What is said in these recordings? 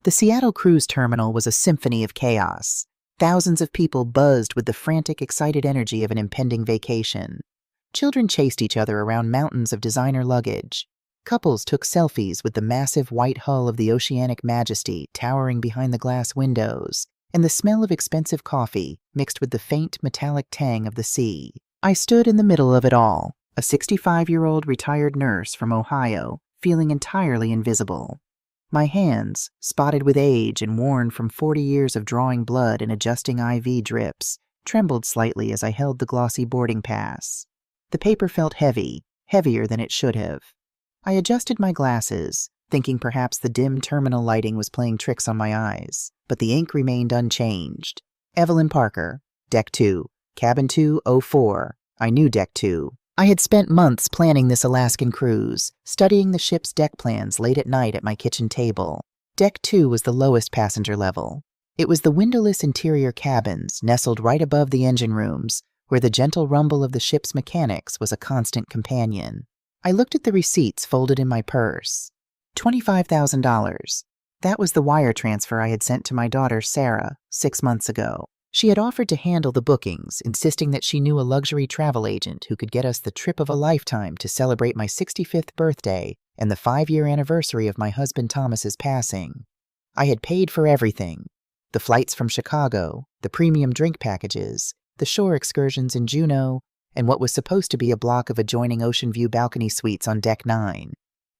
The Seattle cruise terminal was a symphony of chaos. Thousands of people buzzed with the frantic, excited energy of an impending vacation. Children chased each other around mountains of designer luggage. Couples took selfies with the massive white hull of the oceanic majesty towering behind the glass windows, and the smell of expensive coffee mixed with the faint metallic tang of the sea. I stood in the middle of it all, a 65-year-old retired nurse from Ohio, feeling entirely invisible. My hands, spotted with age and worn from 40 years of drawing blood and adjusting IV drips, trembled slightly as I held the glossy boarding pass. The paper felt heavy, heavier than it should have. I adjusted my glasses, thinking perhaps the dim terminal lighting was playing tricks on my eyes, but the ink remained unchanged. Evelyn Parker, Deck 2, Cabin 204. I knew Deck 2. I had spent months planning this Alaskan cruise, studying the ship's deck plans late at night at my kitchen table. Deck 2 was the lowest passenger level. It was the windowless interior cabins nestled right above the engine rooms, where the gentle rumble of the ship's mechanics was a constant companion. I looked at the receipts folded in my purse. $25,000. That was the wire transfer I had sent to my daughter, Sarah, 6 months ago. She had offered to handle the bookings, insisting that she knew a luxury travel agent who could get us the trip of a lifetime to celebrate my 65th birthday and the 5-year anniversary of my husband Thomas's passing. I had paid for everything: the flights from Chicago, the premium drink packages, the shore excursions in Juneau, and what was supposed to be a block of adjoining ocean view balcony suites on Deck 9.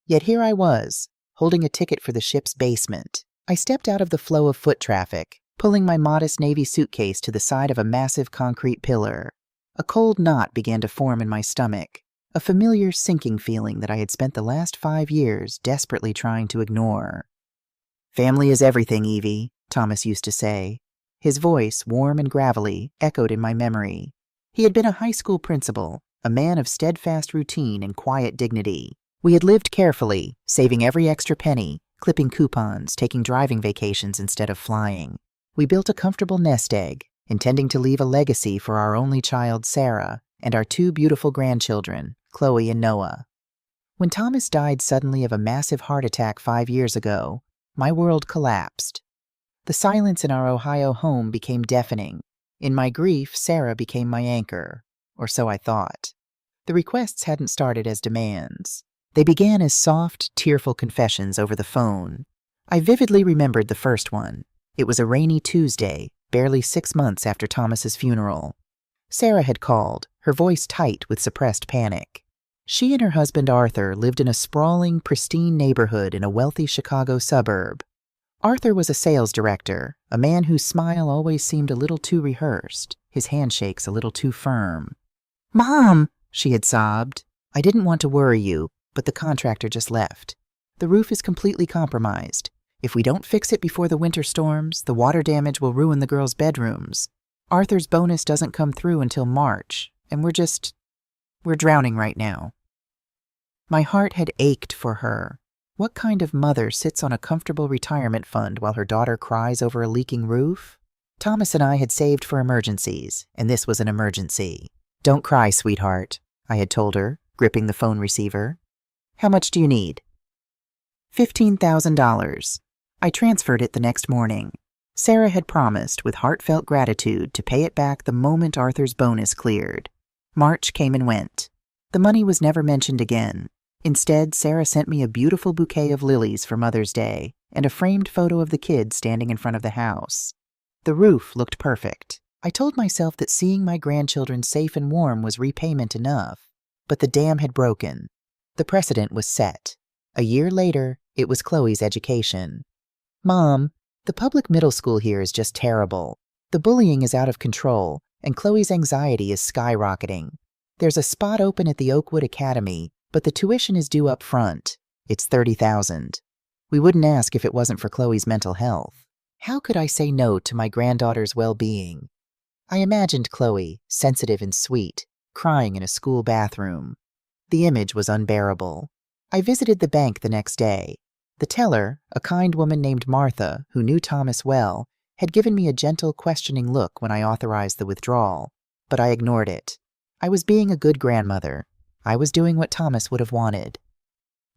Yet here I was, holding a ticket for the ship's basement. I stepped out of the flow of foot traffic, pulling my modest navy suitcase to the side of a massive concrete pillar. A cold knot began to form in my stomach, a familiar sinking feeling that I had spent the last 5 years desperately trying to ignore. "Family is everything, Evie," Thomas used to say. His voice, warm and gravelly, echoed in my memory. He had been a high school principal, a man of steadfast routine and quiet dignity. We had lived carefully, saving every extra penny, clipping coupons, taking driving vacations instead of flying. We built a comfortable nest egg, intending to leave a legacy for our only child, Sarah, and our 2 beautiful grandchildren, Chloe and Noah. When Thomas died suddenly of a massive heart attack 5 years ago, my world collapsed. The silence in our Ohio home became deafening. In my grief, Sarah became my anchor, or so I thought. The requests hadn't started as demands. They began as soft, tearful confessions over the phone. I vividly remembered the first one. It was a rainy Tuesday, barely 6 months after Thomas's funeral. Sarah had called, her voice tight with suppressed panic. She and her husband Arthur lived in a sprawling, pristine neighborhood in a wealthy Chicago suburb. Arthur was a sales director, a man whose smile always seemed a little too rehearsed, his handshakes a little too firm. "Mom," she had sobbed, "I didn't want to worry you, but the contractor just left. The roof is completely compromised. If we don't fix it before the winter storms, the water damage will ruin the girls' bedrooms. Arthur's bonus doesn't come through until March, and we're drowning right now." My heart had ached for her. What kind of mother sits on a comfortable retirement fund while her daughter cries over a leaking roof? Thomas and I had saved for emergencies, and this was an emergency. "Don't cry, sweetheart," I had told her, gripping the phone receiver. "How much do you need?" $15,000. I transferred it the next morning. Sarah had promised, with heartfelt gratitude, to pay it back the moment Arthur's bonus cleared. March came and went. The money was never mentioned again. Instead, Sarah sent me a beautiful bouquet of lilies for Mother's Day and a framed photo of the kids standing in front of the house. The roof looked perfect. I told myself that seeing my grandchildren safe and warm was repayment enough, but the dam had broken. The precedent was set. A year later, it was Chloe's education. "Mom, the public middle school here is just terrible. The bullying is out of control, and Chloe's anxiety is skyrocketing. There's a spot open at the Oakwood Academy, but the tuition is due up front. It's $30,000. We wouldn't ask if it wasn't for Chloe's mental health. How could I say no to my granddaughter's well-being? I imagined Chloe, sensitive and sweet, crying in a school bathroom. The image was unbearable. I visited the bank the next day. The teller, a kind woman named Martha, who knew Thomas well, had given me a gentle, questioning look when I authorized the withdrawal, but I ignored it. I was being a good grandmother. I was doing what Thomas would have wanted.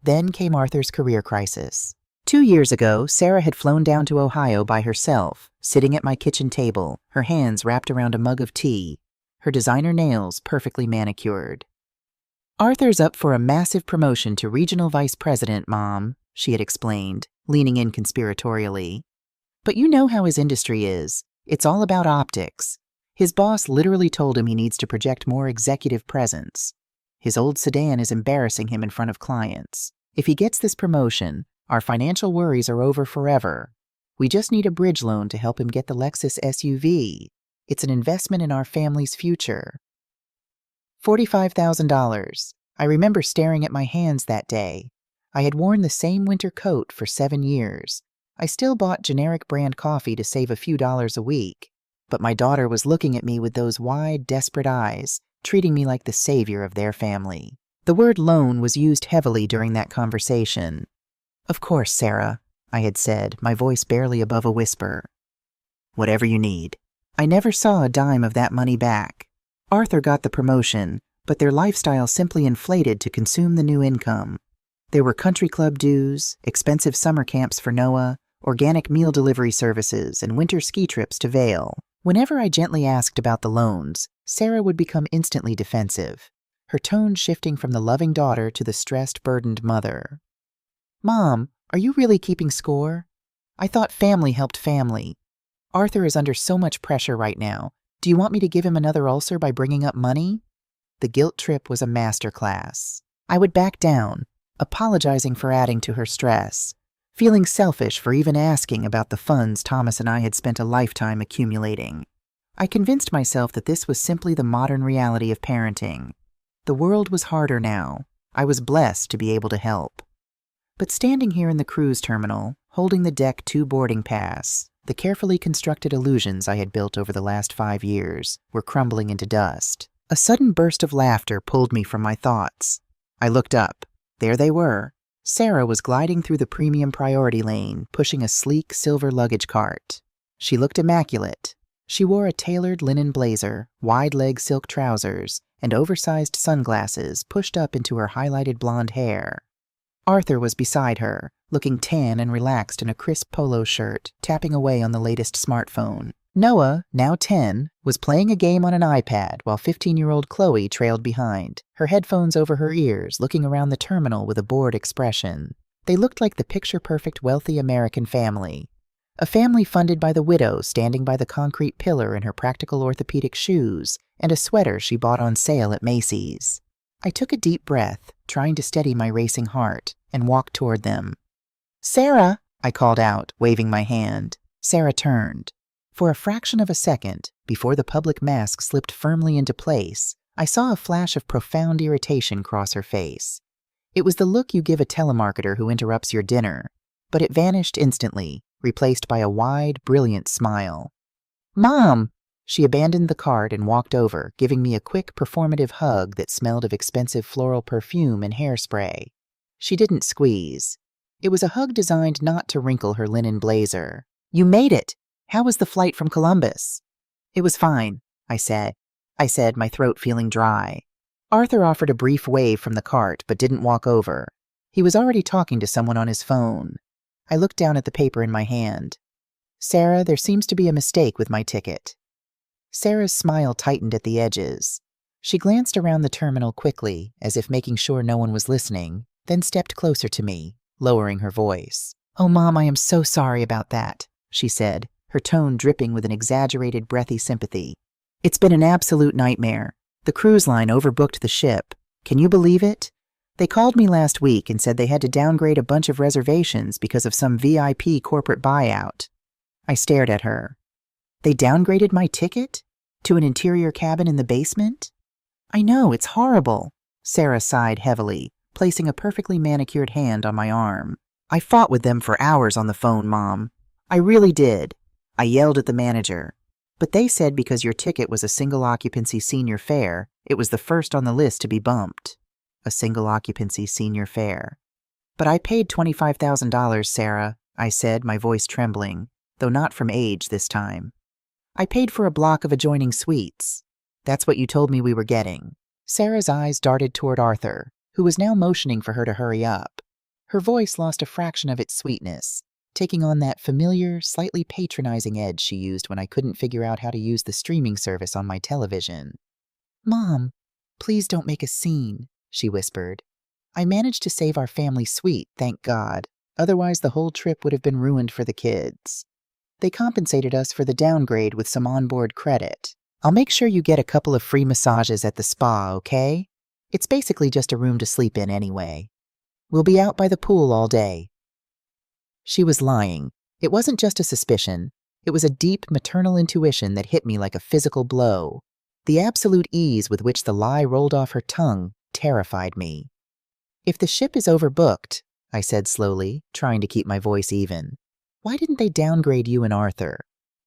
Then came Arthur's career crisis. 2 years ago, Sarah had flown down to Ohio by herself, sitting at my kitchen table, her hands wrapped around a mug of tea, her designer nails perfectly manicured. "Arthur's up for a massive promotion to regional vice president, Mom," she had explained, leaning in conspiratorially. "But you know how his industry is. It's all about optics. His boss literally told him he needs to project more executive presence. His old sedan is embarrassing him in front of clients. If he gets this promotion, our financial worries are over forever. We just need a bridge loan to help him get the Lexus SUV. It's an investment in our family's future." $45,000. I remember staring at my hands that day. I had worn the same winter coat for 7 years. I still bought generic brand coffee to save a few dollars a week. But my daughter was looking at me with those wide, desperate eyes, treating me like the savior of their family. The word loan was used heavily during that conversation. "Of course, Sarah," I had said, my voice barely above a whisper. "Whatever you need." I never saw a dime of that money back. Arthur got the promotion, but their lifestyle simply inflated to consume the new income. There were country club dues, expensive summer camps for Noah, organic meal delivery services, and winter ski trips to Vail. Whenever I gently asked about the loans, Sarah would become instantly defensive, her tone shifting from the loving daughter to the stressed, burdened mother. "Mom, are you really keeping score? I thought family helped family. Arthur is under so much pressure right now. Do you want me to give him another ulcer by bringing up money?" The guilt trip was a masterclass. I would back down, apologizing for adding to her stress, feeling selfish for even asking about the funds Thomas and I had spent a lifetime accumulating. I convinced myself that this was simply the modern reality of parenting. The world was harder now. I was blessed to be able to help. But standing here in the cruise terminal, holding the Deck 2 boarding pass, the carefully constructed illusions I had built over the last 5 years were crumbling into dust. A sudden burst of laughter pulled me from my thoughts. I looked up. There they were. Sarah was gliding through the premium priority lane, pushing a sleek silver luggage cart. She looked immaculate. She wore a tailored linen blazer, wide-leg silk trousers, and oversized sunglasses pushed up into her highlighted blonde hair. Arthur was beside her, looking tan and relaxed in a crisp polo shirt, tapping away on the latest smartphone. Noah, now 10, was playing a game on an iPad while 15-year-old Chloe trailed behind, her headphones over her ears, looking around the terminal with a bored expression. They looked like the picture-perfect wealthy American family. A family funded by the widow standing by the concrete pillar in her practical orthopedic shoes and a sweater she bought on sale at Macy's. I took a deep breath, trying to steady my racing heart, and walked toward them. "Sarah!" I called out, waving my hand. Sarah turned. For a fraction of a second, before the public mask slipped firmly into place, I saw a flash of profound irritation cross her face. It was the look you give a telemarketer who interrupts your dinner, but it vanished instantly, replaced by a wide, brilliant smile. "Mom!" She abandoned the cart and walked over, giving me a quick, performative hug that smelled of expensive floral perfume and hairspray. She didn't squeeze. It was a hug designed not to wrinkle her linen blazer. "You made it! How was the flight from Columbus?" "It was fine," I said, my throat feeling dry. Arthur offered a brief wave from the cart, but didn't walk over. He was already talking to someone on his phone. I looked down at the paper in my hand. "Sarah, there seems to be a mistake with my ticket." Sarah's smile tightened at the edges. She glanced around the terminal quickly, as if making sure no one was listening, then stepped closer to me, lowering her voice. "Oh, Mom, I am so sorry about that," she said, her tone dripping with an exaggerated, breathy sympathy. "It's been an absolute nightmare. The cruise line overbooked the ship. Can you believe it? They called me last week and said they had to downgrade a bunch of reservations because of some VIP corporate buyout." I stared at her. "They downgraded my ticket? To an interior cabin in the basement?" "I know, it's horrible." Sarah sighed heavily, placing a perfectly manicured hand on my arm. "I fought with them for hours on the phone, Mom. I really did. I yelled at the manager. But they said because your ticket was a single-occupancy senior fare, it was the first on the list to be bumped." A single-occupancy senior fare. "But I paid $25,000, Sarah," I said, my voice trembling, though not from age this time. "I paid for a block of adjoining suites. That's what you told me we were getting." Sarah's eyes darted toward Arthur, who was now motioning for her to hurry up. Her voice lost a fraction of its sweetness, taking on that familiar, slightly patronizing edge she used when I couldn't figure out how to use the streaming service on my television. "Mom, please don't make a scene," she whispered. "I managed to save our family suite, thank God. Otherwise, the whole trip would have been ruined for the kids. They compensated us for the downgrade with some onboard credit. I'll make sure you get a couple of free massages at the spa, okay? It's basically just a room to sleep in anyway. We'll be out by the pool all day." She was lying. It wasn't just a suspicion. It was a deep maternal intuition that hit me like a physical blow. The absolute ease with which the lie rolled off her tongue terrified me. "If the ship is overbooked," I said slowly, trying to keep my voice even, "why didn't they downgrade you and Arthur?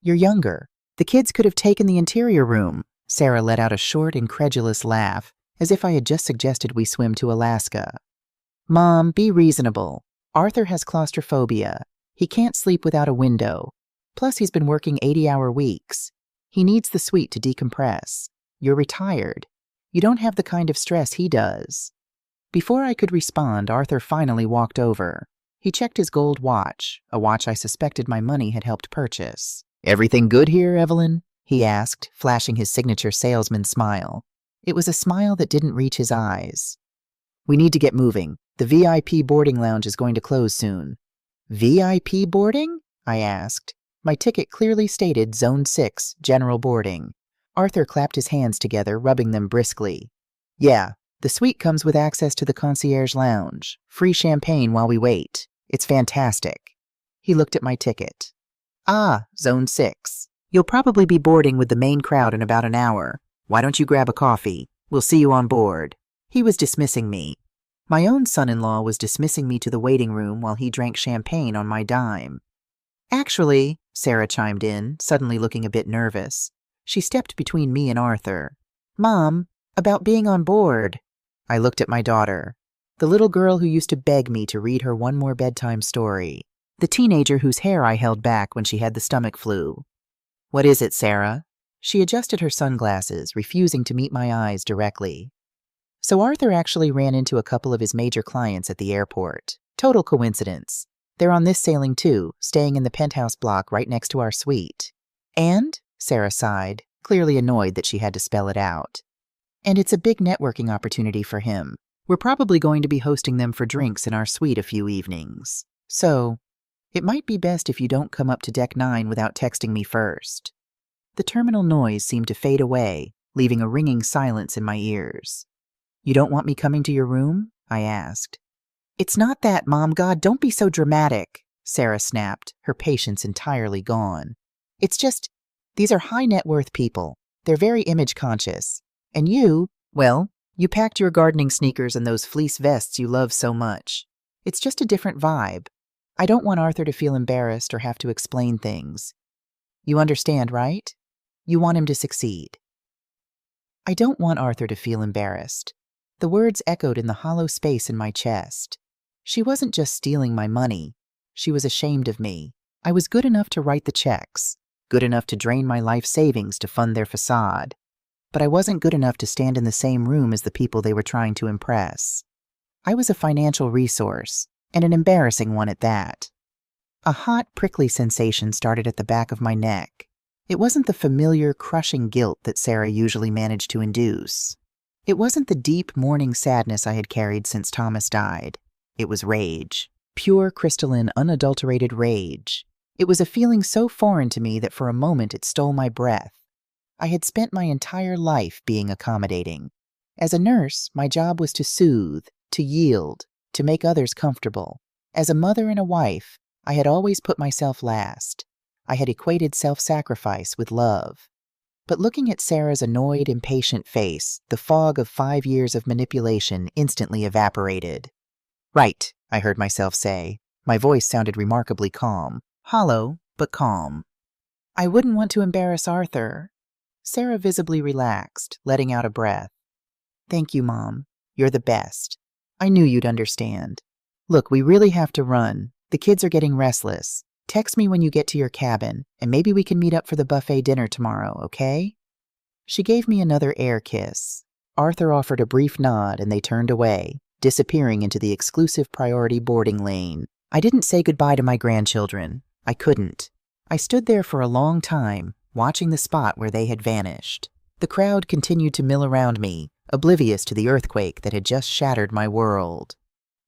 You're younger. The kids could have taken the interior room." Sarah let out a short, incredulous laugh, as if I had just suggested we swim to Alaska. "Mom, be reasonable. Arthur has claustrophobia. He can't sleep without a window. Plus, he's been working 80-hour weeks. He needs the suite to decompress. You're retired. You don't have the kind of stress he does." Before I could respond, Arthur finally walked over. He checked his gold watch, a watch I suspected my money had helped purchase. "Everything good here, Evelyn?" he asked, flashing his signature salesman smile. It was a smile that didn't reach his eyes. "We need to get moving. The VIP boarding lounge is going to close soon." "VIP boarding?" I asked. My ticket clearly stated Zone 6, General Boarding. Arthur clapped his hands together, rubbing them briskly. "Yeah, the suite comes with access to the concierge lounge. Free champagne while we wait. It's fantastic." He looked at my ticket. "Ah, Zone 6. You'll probably be boarding with the main crowd in about an hour. Why don't you grab a coffee? We'll see you on board." He was dismissing me. My own son-in-law was dismissing me to the waiting room while he drank champagne on my dime. "Actually," Sarah chimed in, suddenly looking a bit nervous. She stepped between me and Arthur. "Mom, about being on board." I looked at my daughter, the little girl who used to beg me to read her one more bedtime story, the teenager whose hair I held back when she had the stomach flu. "What is it, Sarah?" She adjusted her sunglasses, refusing to meet my eyes directly. "So Arthur actually ran into a couple of his major clients at the airport. Total coincidence. They're on this sailing too, staying in the penthouse block right next to our suite." "And?" Sarah sighed, clearly annoyed that she had to spell it out. "And it's a big networking opportunity for him. We're probably going to be hosting them for drinks in our suite a few evenings. So, it might be best if you don't come up to Deck 9 without texting me first." The terminal noise seemed to fade away, leaving a ringing silence in my ears. "You don't want me coming to your room?" I asked. "It's not that, Mom. God, don't be so dramatic," Sarah snapped, her patience entirely gone. "It's just, these are high net worth people. They're very image conscious. And you, well, you packed your gardening sneakers and those fleece vests you love so much. It's just a different vibe. I don't want Arthur to feel embarrassed or have to explain things. You understand, right? You want him to succeed." "I don't want Arthur to feel embarrassed." The words echoed in the hollow space in my chest. She wasn't just stealing my money. She was ashamed of me. I was good enough to write the checks, good enough to drain my life savings to fund their facade. But I wasn't good enough to stand in the same room as the people they were trying to impress. I was a financial resource, and an embarrassing one at that. A hot, prickly sensation started at the back of my neck. It wasn't the familiar, crushing guilt that Sarah usually managed to induce. It wasn't the deep, mourning sadness I had carried since Thomas died. It was rage. Pure, crystalline, unadulterated rage. It was a feeling so foreign to me that for a moment it stole my breath. I had spent my entire life being accommodating. As a nurse, my job was to soothe, to yield, to make others comfortable. As a mother and a wife, I had always put myself last. I had equated self-sacrifice with love. But looking at Sarah's annoyed, impatient face, the fog of 5 years of manipulation instantly evaporated. "Right," I heard myself say. My voice sounded remarkably calm. Hollow, but calm. "I wouldn't want to embarrass Arthur." Sarah visibly relaxed, letting out a breath. "Thank you, Mom. You're the best. I knew you'd understand. Look, we really have to run. The kids are getting restless. Text me when you get to your cabin, and maybe we can meet up for the buffet dinner tomorrow, okay?" She gave me another air kiss. Arthur offered a brief nod, and they turned away, disappearing into the exclusive priority boarding lane. I didn't say goodbye to my grandchildren. I couldn't. I stood there for a long time, watching the spot where they had vanished. The crowd continued to mill around me, oblivious to the earthquake that had just shattered my world.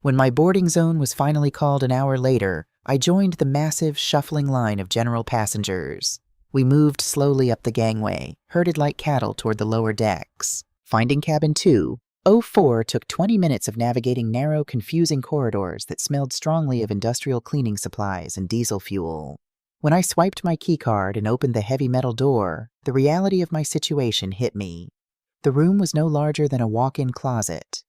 When my boarding zone was finally called an hour later, I joined the massive, shuffling line of general passengers. We moved slowly up the gangway, herded like cattle toward the lower decks. Finding cabin 204 took 20 minutes of navigating narrow, confusing corridors that smelled strongly of industrial cleaning supplies and diesel fuel. When I swiped my keycard and opened the heavy metal door, the reality of my situation hit me. The room was no larger than a walk-in closet.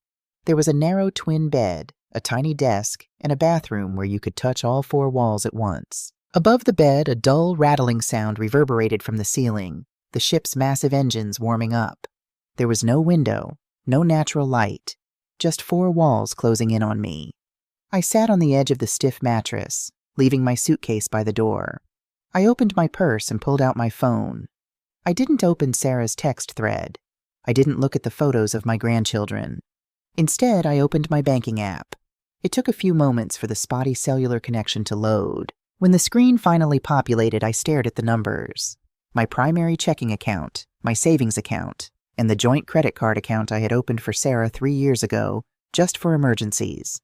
There was a narrow twin bed, a tiny desk, and a bathroom where you could touch all four walls at once. Above the bed, a dull, rattling sound reverberated from the ceiling, the ship's massive engines warming up. There was no window, no natural light, just four walls closing in on me. I sat on the edge of the stiff mattress, leaving my suitcase by the door. I opened my purse and pulled out my phone. I didn't open Sarah's text thread. I didn't look at the photos of my grandchildren. Instead, I opened my banking app. It took a few moments for the spotty cellular connection to load. When the screen finally populated, I stared at the numbers. My primary checking account, my savings account, and the joint credit card account I had opened for Sarah 3 years ago, just for emergencies.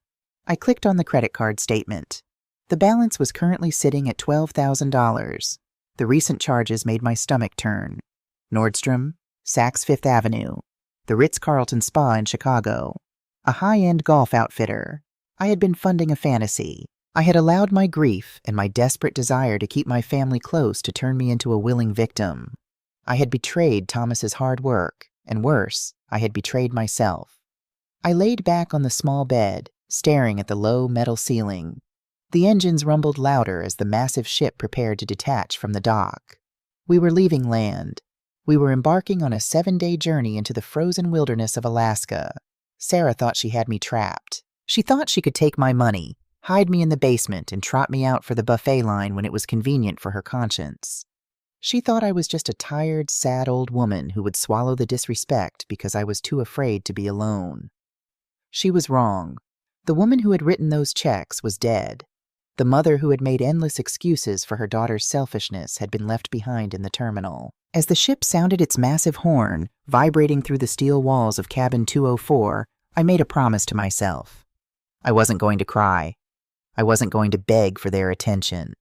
I clicked on the credit card statement. The balance was currently sitting at $12,000. The recent charges made my stomach turn. Nordstrom, Saks Fifth Avenue, the Ritz-Carlton Spa in Chicago, a high-end golf outfitter. I had been funding a fantasy. I had allowed my grief and my desperate desire to keep my family close to turn me into a willing victim. I had betrayed Thomas's hard work, and worse, I had betrayed myself. I laid back on the small bed, staring at the low metal ceiling. The engines rumbled louder as the massive ship prepared to detach from the dock. We were leaving land. We were embarking on a 7-day journey into the frozen wilderness of Alaska. Sarah thought she had me trapped. She thought she could take my money, hide me in the basement, and trot me out for the buffet line when it was convenient for her conscience. She thought I was just a tired, sad old woman who would swallow the disrespect because I was too afraid to be alone. She was wrong. The woman who had written those checks was dead. The mother who had made endless excuses for her daughter's selfishness had been left behind in the terminal. As the ship sounded its massive horn, vibrating through the steel walls of cabin 204, I made a promise to myself. I wasn't going to cry. I wasn't going to beg for their attention.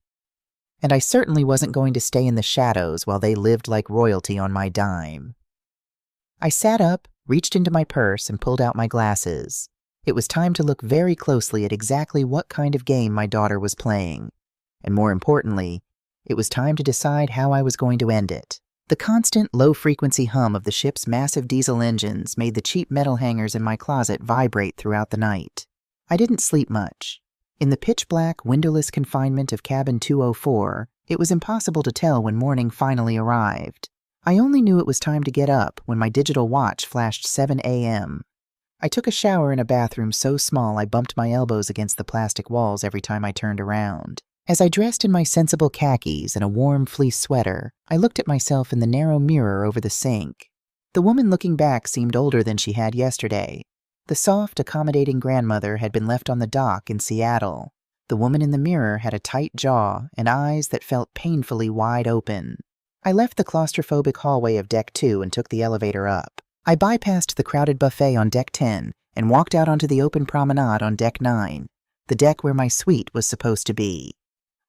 And I certainly wasn't going to stay in the shadows while they lived like royalty on my dime. I sat up, reached into my purse, and pulled out my glasses. It was time to look very closely at exactly what kind of game my daughter was playing. And more importantly, it was time to decide how I was going to end it. The constant, low-frequency hum of the ship's massive diesel engines made the cheap metal hangers in my closet vibrate throughout the night. I didn't sleep much. In the pitch-black, windowless confinement of cabin 204, it was impossible to tell when morning finally arrived. I only knew it was time to get up when my digital watch flashed 7 a.m. I took a shower in a bathroom so small I bumped my elbows against the plastic walls every time I turned around. As I dressed in my sensible khakis and a warm fleece sweater, I looked at myself in the narrow mirror over the sink. The woman looking back seemed older than she had yesterday. The soft, accommodating grandmother had been left on the dock in Seattle. The woman in the mirror had a tight jaw and eyes that felt painfully wide open. I left the claustrophobic hallway of Deck 2 and took the elevator up. I bypassed the crowded buffet on Deck 10 and walked out onto the open promenade on Deck 9, the deck where my suite was supposed to be.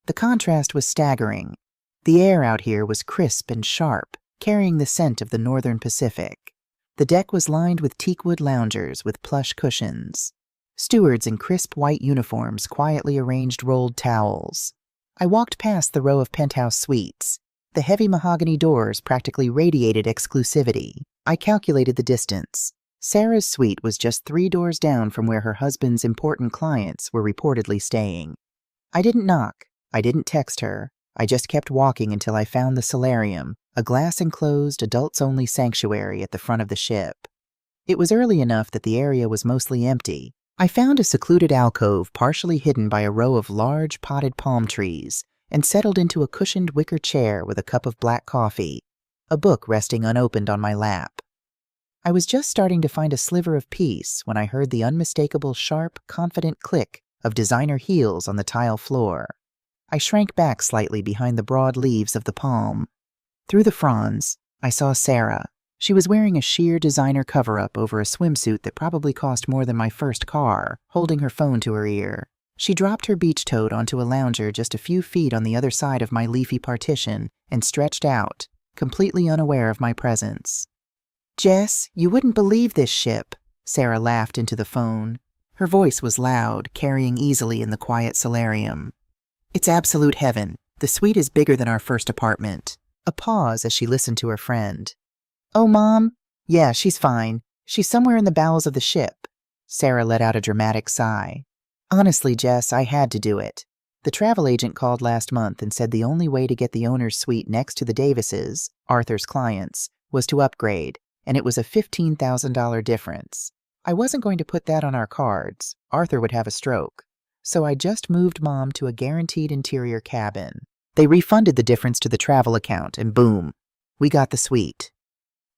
The contrast was staggering. The air out here was crisp and sharp, carrying the scent of the northern Pacific. The deck was lined with teakwood loungers with plush cushions. Stewards in crisp white uniforms quietly arranged rolled towels. I walked past the row of penthouse suites. The heavy mahogany doors practically radiated exclusivity. I calculated the distance. Sarah's suite was just 3 doors down from where her husband's important clients were reportedly staying. I didn't knock. I didn't text her. I just kept walking until I found the solarium, a glass-enclosed, adults-only sanctuary at the front of the ship. It was early enough that the area was mostly empty. I found a secluded alcove partially hidden by a row of large, potted palm trees and settled into a cushioned wicker chair with a cup of black coffee, a book resting unopened on my lap. I was just starting to find a sliver of peace when I heard the unmistakable sharp, confident click of designer heels on the tile floor. I shrank back slightly behind the broad leaves of the palm. Through the fronds, I saw Sarah. She was wearing a sheer designer cover-up over a swimsuit that probably cost more than my first car, holding her phone to her ear. She dropped her beach tote onto a lounger just a few feet on the other side of my leafy partition and stretched out, completely unaware of my presence. "Jess, you wouldn't believe this ship," Sarah laughed into the phone. Her voice was loud, carrying easily in the quiet solarium. "It's absolute heaven. The suite is bigger than our first apartment." A pause as she listened to her friend. "Oh, Mom? Yeah, she's fine. She's somewhere in the bowels of the ship." Sarah let out a dramatic sigh. "Honestly, Jess, I had to do it. The travel agent called last month and said the only way to get the owner's suite next to the Davises, Arthur's clients, was to upgrade, and it was a $15,000 difference. I wasn't going to put that on our cards. Arthur would have a stroke. So I just moved Mom to a guaranteed interior cabin. They refunded the difference to the travel account, and boom, we got the suite."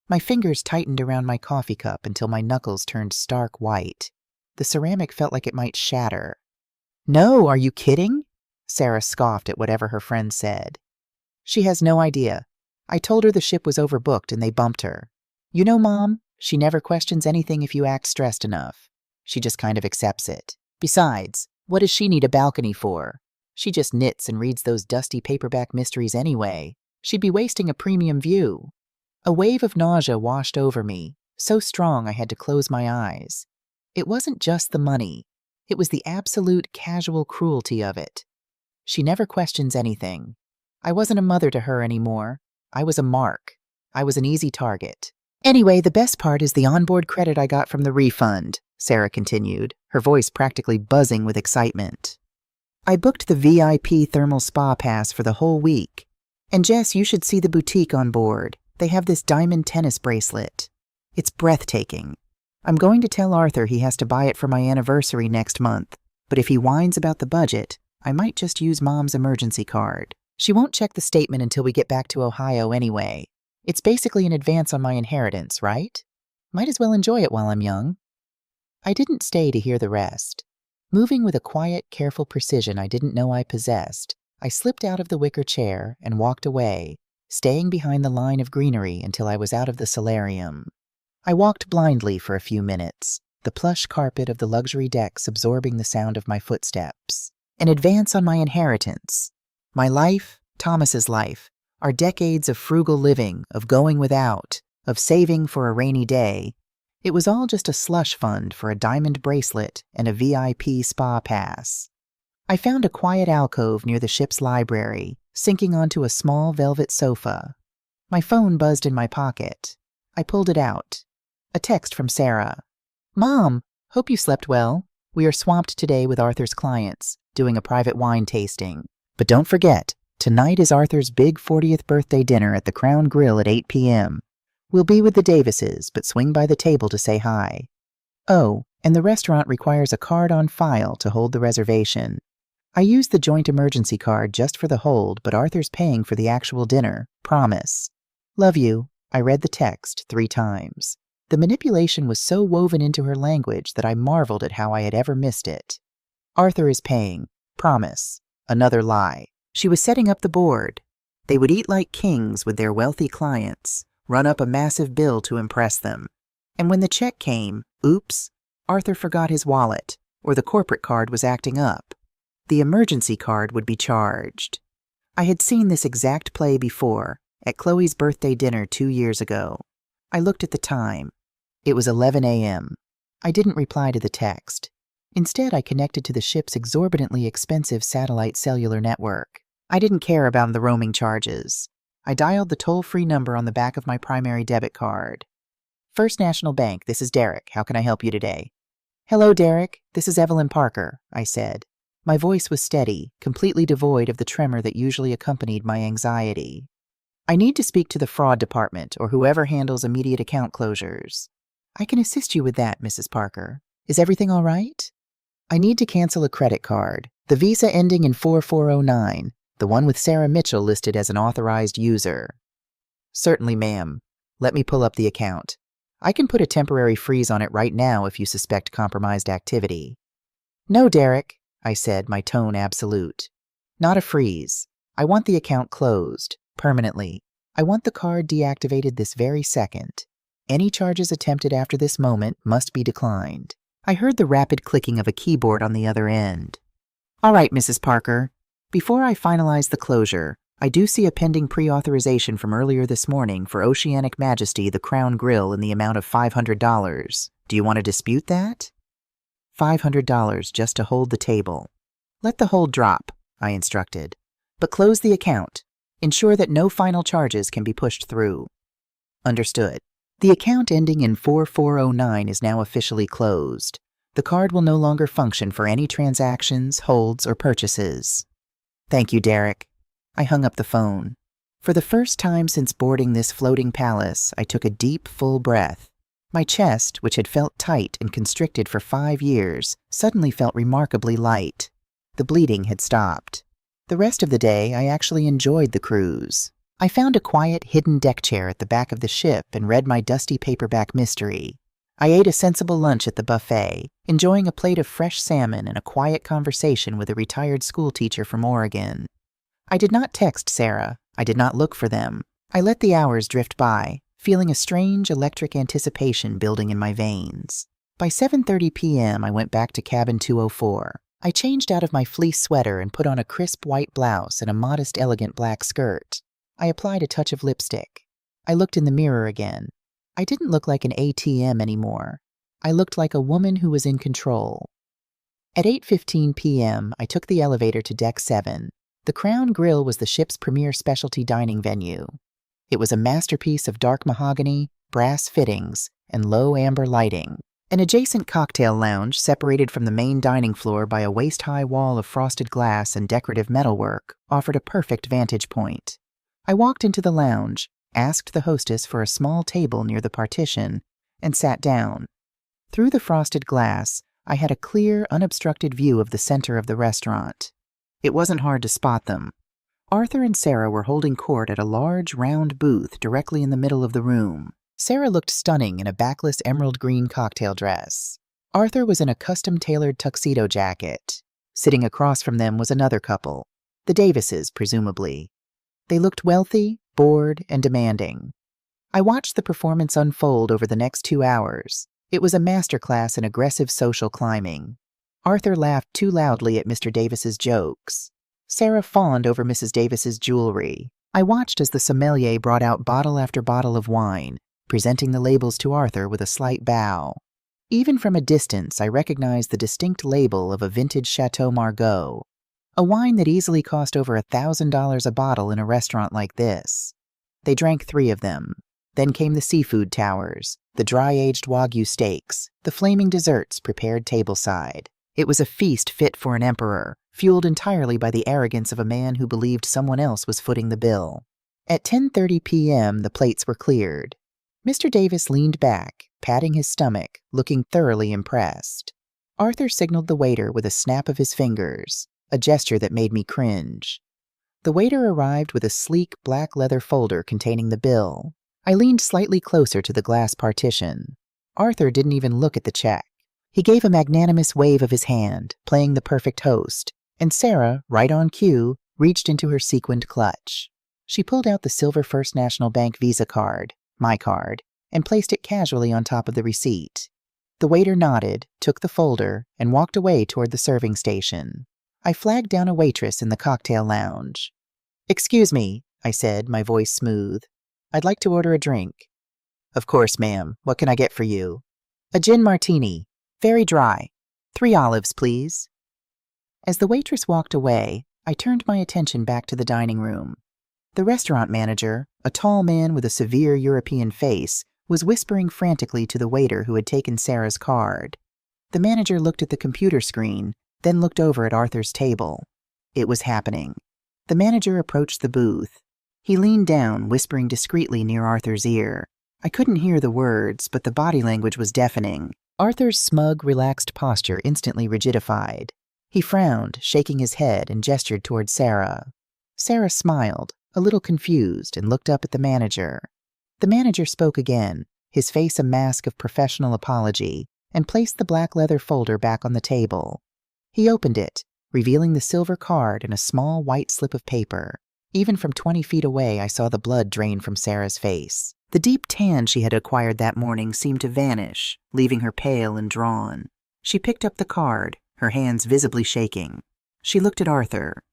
My fingers tightened around my coffee cup until my knuckles turned stark white. The ceramic felt like it might shatter. "No, are you kidding?" Sarah scoffed at whatever her friend said. "She has no idea. I told her the ship was overbooked and they bumped her. You know, Mom, she never questions anything if you act stressed enough. She just kind of accepts it. Besides, what does she need a balcony for? She just knits and reads those dusty paperback mysteries anyway. She'd be wasting a premium view." A wave of nausea washed over me, so strong I had to close my eyes. It wasn't just the money. It was the absolute casual cruelty of it. She never questions anything. I wasn't a mother to her anymore. I was a mark. I was an easy target. "Anyway, the best part is the onboard credit I got from the refund," Sarah continued, her voice practically buzzing with excitement. "I booked the VIP thermal spa pass for the whole week. And Jess, you should see the boutique on board. They have this diamond tennis bracelet. It's breathtaking. I'm going to tell Arthur he has to buy it for my anniversary next month, but if he whines about the budget, I might just use Mom's emergency card. She won't check the statement until we get back to Ohio anyway. It's basically an advance on my inheritance, right? Might as well enjoy it while I'm young." I didn't stay to hear the rest. Moving with a quiet, careful precision I didn't know I possessed, I slipped out of the wicker chair and walked away, staying behind the line of greenery until I was out of the solarium. I walked blindly for a few minutes, the plush carpet of the luxury decks absorbing the sound of my footsteps. An advance on my inheritance. My life, Thomas's life, are decades of frugal living, of going without, of saving for a rainy day. It was all just a slush fund for a diamond bracelet and a VIP spa pass. I found a quiet alcove near the ship's library, sinking onto a small velvet sofa. My phone buzzed in my pocket. I pulled it out. A text from Sarah. "Mom, hope you slept well. We are swamped today with Arthur's clients, doing a private wine tasting. But don't forget, tonight is Arthur's big 40th birthday dinner at the Crown Grill at 8 p.m. We'll be with the Davises, but swing by the table to say hi. Oh, and the restaurant requires a card on file to hold the reservation. I used the joint emergency card just for the hold, but Arthur's paying for the actual dinner. Promise. Love you." I read the text 3 times. The manipulation was so woven into her language that I marveled at how I had ever missed it. Arthur is paying. Promise. Another lie. She was setting up the board. They would eat like kings with their wealthy clients, run up a massive bill to impress them. And when the check came, oops, Arthur forgot his wallet, or the corporate card was acting up. The emergency card would be charged. I had seen this exact play before, at Chloe's birthday dinner 2 years ago. I looked at the time. It was 11 a.m. I didn't reply to the text. Instead, I connected to the ship's exorbitantly expensive satellite cellular network. I didn't care about the roaming charges. I dialed the toll-free number on the back of my primary debit card. "First National Bank, this is Derek. How can I help you today?" "Hello, Derek. This is Evelyn Parker," I said. My voice was steady, completely devoid of the tremor that usually accompanied my anxiety. "I need to speak to the fraud department or whoever handles immediate account closures." "I can assist you with that, Mrs. Parker. Is everything all right?" "I need to cancel a credit card, the Visa ending in 4409, the one with Sarah Mitchell listed as an authorized user." "Certainly, ma'am. Let me pull up the account. I can put a temporary freeze on it right now if you suspect compromised activity. No, Derek, I said, my tone absolute. Not a freeze. I want the account closed, permanently. I want the card deactivated this very second. Any charges attempted after this moment must be declined. I heard the rapid clicking of a keyboard on the other end. All right, Mrs. Parker. Before I finalize the closure, I do see a pending pre-authorization from earlier this morning for Oceanic Majesty the Crown Grill in the amount of $500. Do you want to dispute that? $500 just to hold the table. Let the hold drop, I instructed. But close the account. Ensure that no final charges can be pushed through. Understood. The account ending in 4409 is now officially closed. The card will no longer function for any transactions, holds, or purchases. Thank you, Derek. I hung up the phone. For the first time since boarding this floating palace, I took a deep, full breath. My chest, which had felt tight and constricted for 5 years, suddenly felt remarkably light. The bleeding had stopped. The rest of the day, I actually enjoyed the cruise. I found a quiet, hidden deck chair at the back of the ship and read my dusty paperback mystery. I ate a sensible lunch at the buffet, enjoying a plate of fresh salmon and a quiet conversation with a retired schoolteacher from Oregon. I did not text Sarah. I did not look for them. I let the hours drift by, feeling a strange electric anticipation building in my veins. By 7:30 p.m., I went back to cabin 204. I changed out of my fleece sweater and put on a crisp white blouse and a modest, elegant black skirt. I applied a touch of lipstick. I looked in the mirror again. I didn't look like an ATM anymore. I looked like a woman who was in control. At 8:15 p.m., I took the elevator to Deck 7. The Crown Grill was the ship's premier specialty dining venue. It was a masterpiece of dark mahogany, brass fittings, and low amber lighting. An adjacent cocktail lounge, separated from the main dining floor by a waist-high wall of frosted glass and decorative metalwork, offered a perfect vantage point. I walked into the lounge, asked the hostess for a small table near the partition, and sat down. Through the frosted glass, I had a clear, unobstructed view of the center of the restaurant. It wasn't hard to spot them. Arthur and Sarah were holding court at a large, round booth directly in the middle of the room. Sarah looked stunning in a backless emerald green cocktail dress. Arthur was in a custom-tailored tuxedo jacket. Sitting across from them was another couple, the Davises, presumably. They looked wealthy, bored, and demanding. I watched the performance unfold over the next 2 hours. It was a masterclass in aggressive social climbing. Arthur laughed too loudly at Mr. Davis's jokes. Sarah fawned over Mrs. Davis's jewelry. I watched as the sommelier brought out bottle after bottle of wine, presenting the labels to Arthur with a slight bow. Even from a distance, I recognized the distinct label of a vintage Chateau Margaux, a wine that easily cost over $1,000 a bottle in a restaurant like this. They drank 3 of them. Then came the seafood towers, the dry-aged Wagyu steaks, the flaming desserts prepared tableside. It was a feast fit for an emperor, fueled entirely by the arrogance of a man who believed someone else was footing the bill. At 10:30 p.m., the plates were cleared. Mr. Davis leaned back, patting his stomach, looking thoroughly impressed. Arthur signaled the waiter with a snap of his fingers, a gesture that made me cringe. The waiter arrived with a sleek black leather folder containing the bill. I leaned slightly closer to the glass partition. Arthur didn't even look at the check. He gave a magnanimous wave of his hand, playing the perfect host, and Sarah, right on cue, reached into her sequined clutch. She pulled out the silver First National Bank Visa card, my card, and placed it casually on top of the receipt. The waiter nodded, took the folder, and walked away toward the serving station. I flagged down a waitress in the cocktail lounge. "Excuse me," I said, my voice smooth. "I'd like to order a drink." "Of course, ma'am. What can I get for you?" "A gin martini. Very dry. 3 olives, please." As the waitress walked away, I turned my attention back to the dining room. The restaurant manager, a tall man with a severe European face, was whispering frantically to the waiter who had taken Sarah's card. The manager looked at the computer screen, then looked over at Arthur's table. It was happening. The manager approached the booth. He leaned down, whispering discreetly near Arthur's ear. I couldn't hear the words, but the body language was deafening. Arthur's smug, relaxed posture instantly rigidified. He frowned, shaking his head, and gestured toward Sarah. Sarah smiled, a little confused, and looked up at the manager. The manager spoke again, his face a mask of professional apology, and placed the black leather folder back on the table. He opened it, revealing the silver card and a small white slip of paper. Even from 20 feet away, I saw the blood drain from Sarah's face. The deep tan she had acquired that morning seemed to vanish, leaving her pale and drawn. She picked up the card, her hands visibly shaking. She looked at Arthur.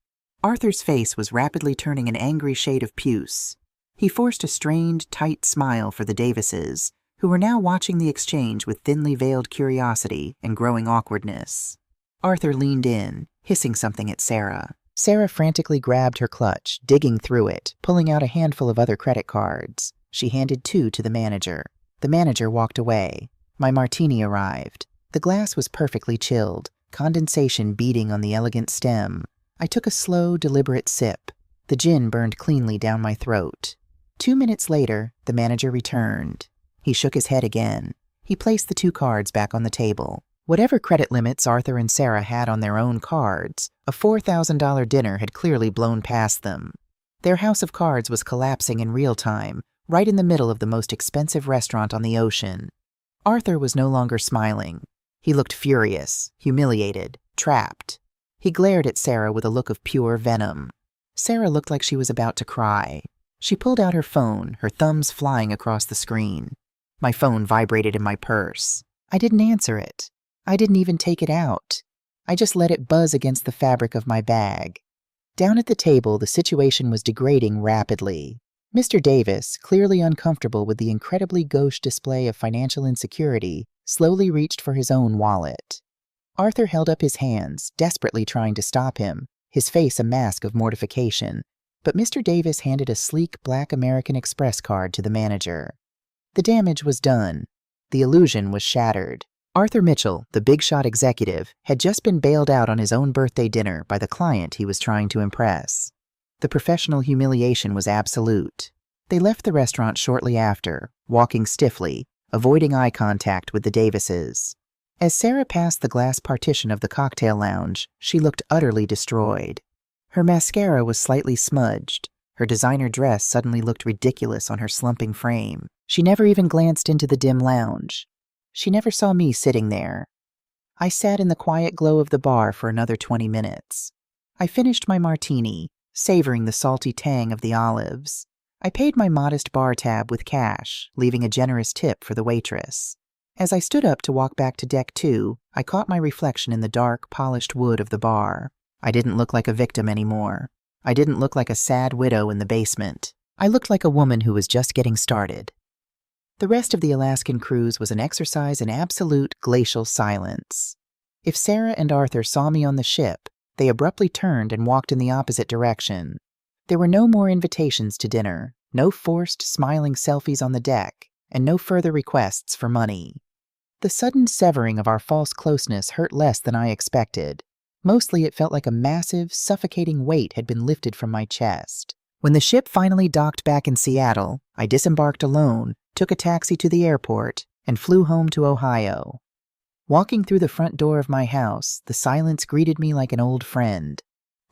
Arthur's face was rapidly turning an angry shade of puce. He forced a strained, tight smile for the Davises, who were now watching the exchange with thinly veiled curiosity and growing awkwardness. Arthur leaned in, hissing something at Sarah. Sarah frantically grabbed her clutch, digging through it, pulling out a handful of other credit cards. She handed 2 to the manager. The manager walked away. My martini arrived. The glass was perfectly chilled, condensation beading on the elegant stem. I took a slow, deliberate sip. The gin burned cleanly down my throat. 2 minutes later, the manager returned. He shook his head again. He placed the 2 cards back on the table. Whatever credit limits Arthur and Sarah had on their own cards, a $4,000 dinner had clearly blown past them. Their house of cards was collapsing in real time, right in the middle of the most expensive restaurant on the ocean. Arthur was no longer smiling. He looked furious, humiliated, trapped. He glared at Sarah with a look of pure venom. Sarah looked like she was about to cry. She pulled out her phone, her thumbs flying across the screen. My phone vibrated in my purse. I didn't answer it. I didn't even take it out. I just let it buzz against the fabric of my bag. Down at the table, the situation was degrading rapidly. Mr. Davis, clearly uncomfortable with the incredibly gauche display of financial insecurity, slowly reached for his own wallet. Arthur held up his hands, desperately trying to stop him, his face a mask of mortification, but Mr. Davis handed a sleek black American Express card to the manager. The damage was done. The illusion was shattered. Arthur Mitchell, the big-shot executive, had just been bailed out on his own birthday dinner by the client he was trying to impress. The professional humiliation was absolute. They left the restaurant shortly after, walking stiffly, avoiding eye contact with the Davises. As Sarah passed the glass partition of the cocktail lounge, she looked utterly destroyed. Her mascara was slightly smudged. Her designer dress suddenly looked ridiculous on her slumping frame. She never even glanced into the dim lounge. She never saw me sitting there. I sat in the quiet glow of the bar for another 20 minutes. I finished my martini, savoring the salty tang of the olives. I paid my modest bar tab with cash, leaving a generous tip for the waitress. As I stood up to walk back to deck 2, I caught my reflection in the dark, polished wood of the bar. I didn't look like a victim anymore. I didn't look like a sad widow in the basement. I looked like a woman who was just getting started. The rest of the Alaskan cruise was an exercise in absolute glacial silence. If Sarah and Arthur saw me on the ship, they abruptly turned and walked in the opposite direction. There were no more invitations to dinner, no forced, smiling selfies on the deck, and no further requests for money. The sudden severing of our false closeness hurt less than I expected. Mostly it felt like a massive, suffocating weight had been lifted from my chest. When the ship finally docked back in Seattle, I disembarked alone, took a taxi to the airport, and flew home to Ohio. Walking through the front door of my house, the silence greeted me like an old friend.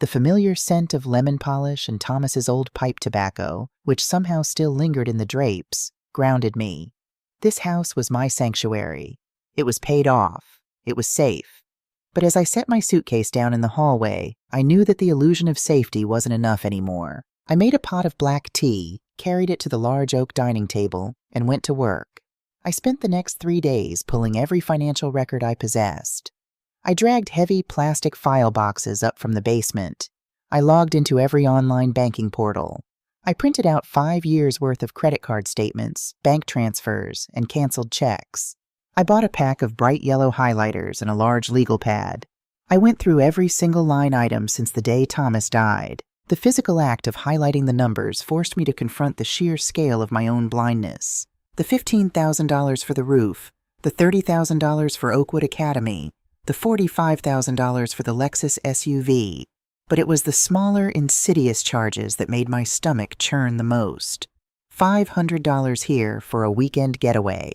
The familiar scent of lemon polish and Thomas's old pipe tobacco, which somehow still lingered in the drapes, grounded me. This house was my sanctuary. It was paid off. It was safe. But as I set my suitcase down in the hallway, I knew that the illusion of safety wasn't enough anymore. I made a pot of black tea, carried it to the large oak dining table, and went to work. I spent the next 3 days pulling every financial record I possessed. I dragged heavy plastic file boxes up from the basement. I logged into every online banking portal. I printed out 5 years' worth of credit card statements, bank transfers, and canceled checks. I bought a pack of bright yellow highlighters and a large legal pad. I went through every single line item since the day Thomas died. The physical act of highlighting the numbers forced me to confront the sheer scale of my own blindness. The $15,000 for the roof, the $30,000 for Oakwood Academy, the $45,000 for the Lexus SUV. But it was the smaller, insidious charges that made my stomach churn the most. $500 here for a weekend getaway.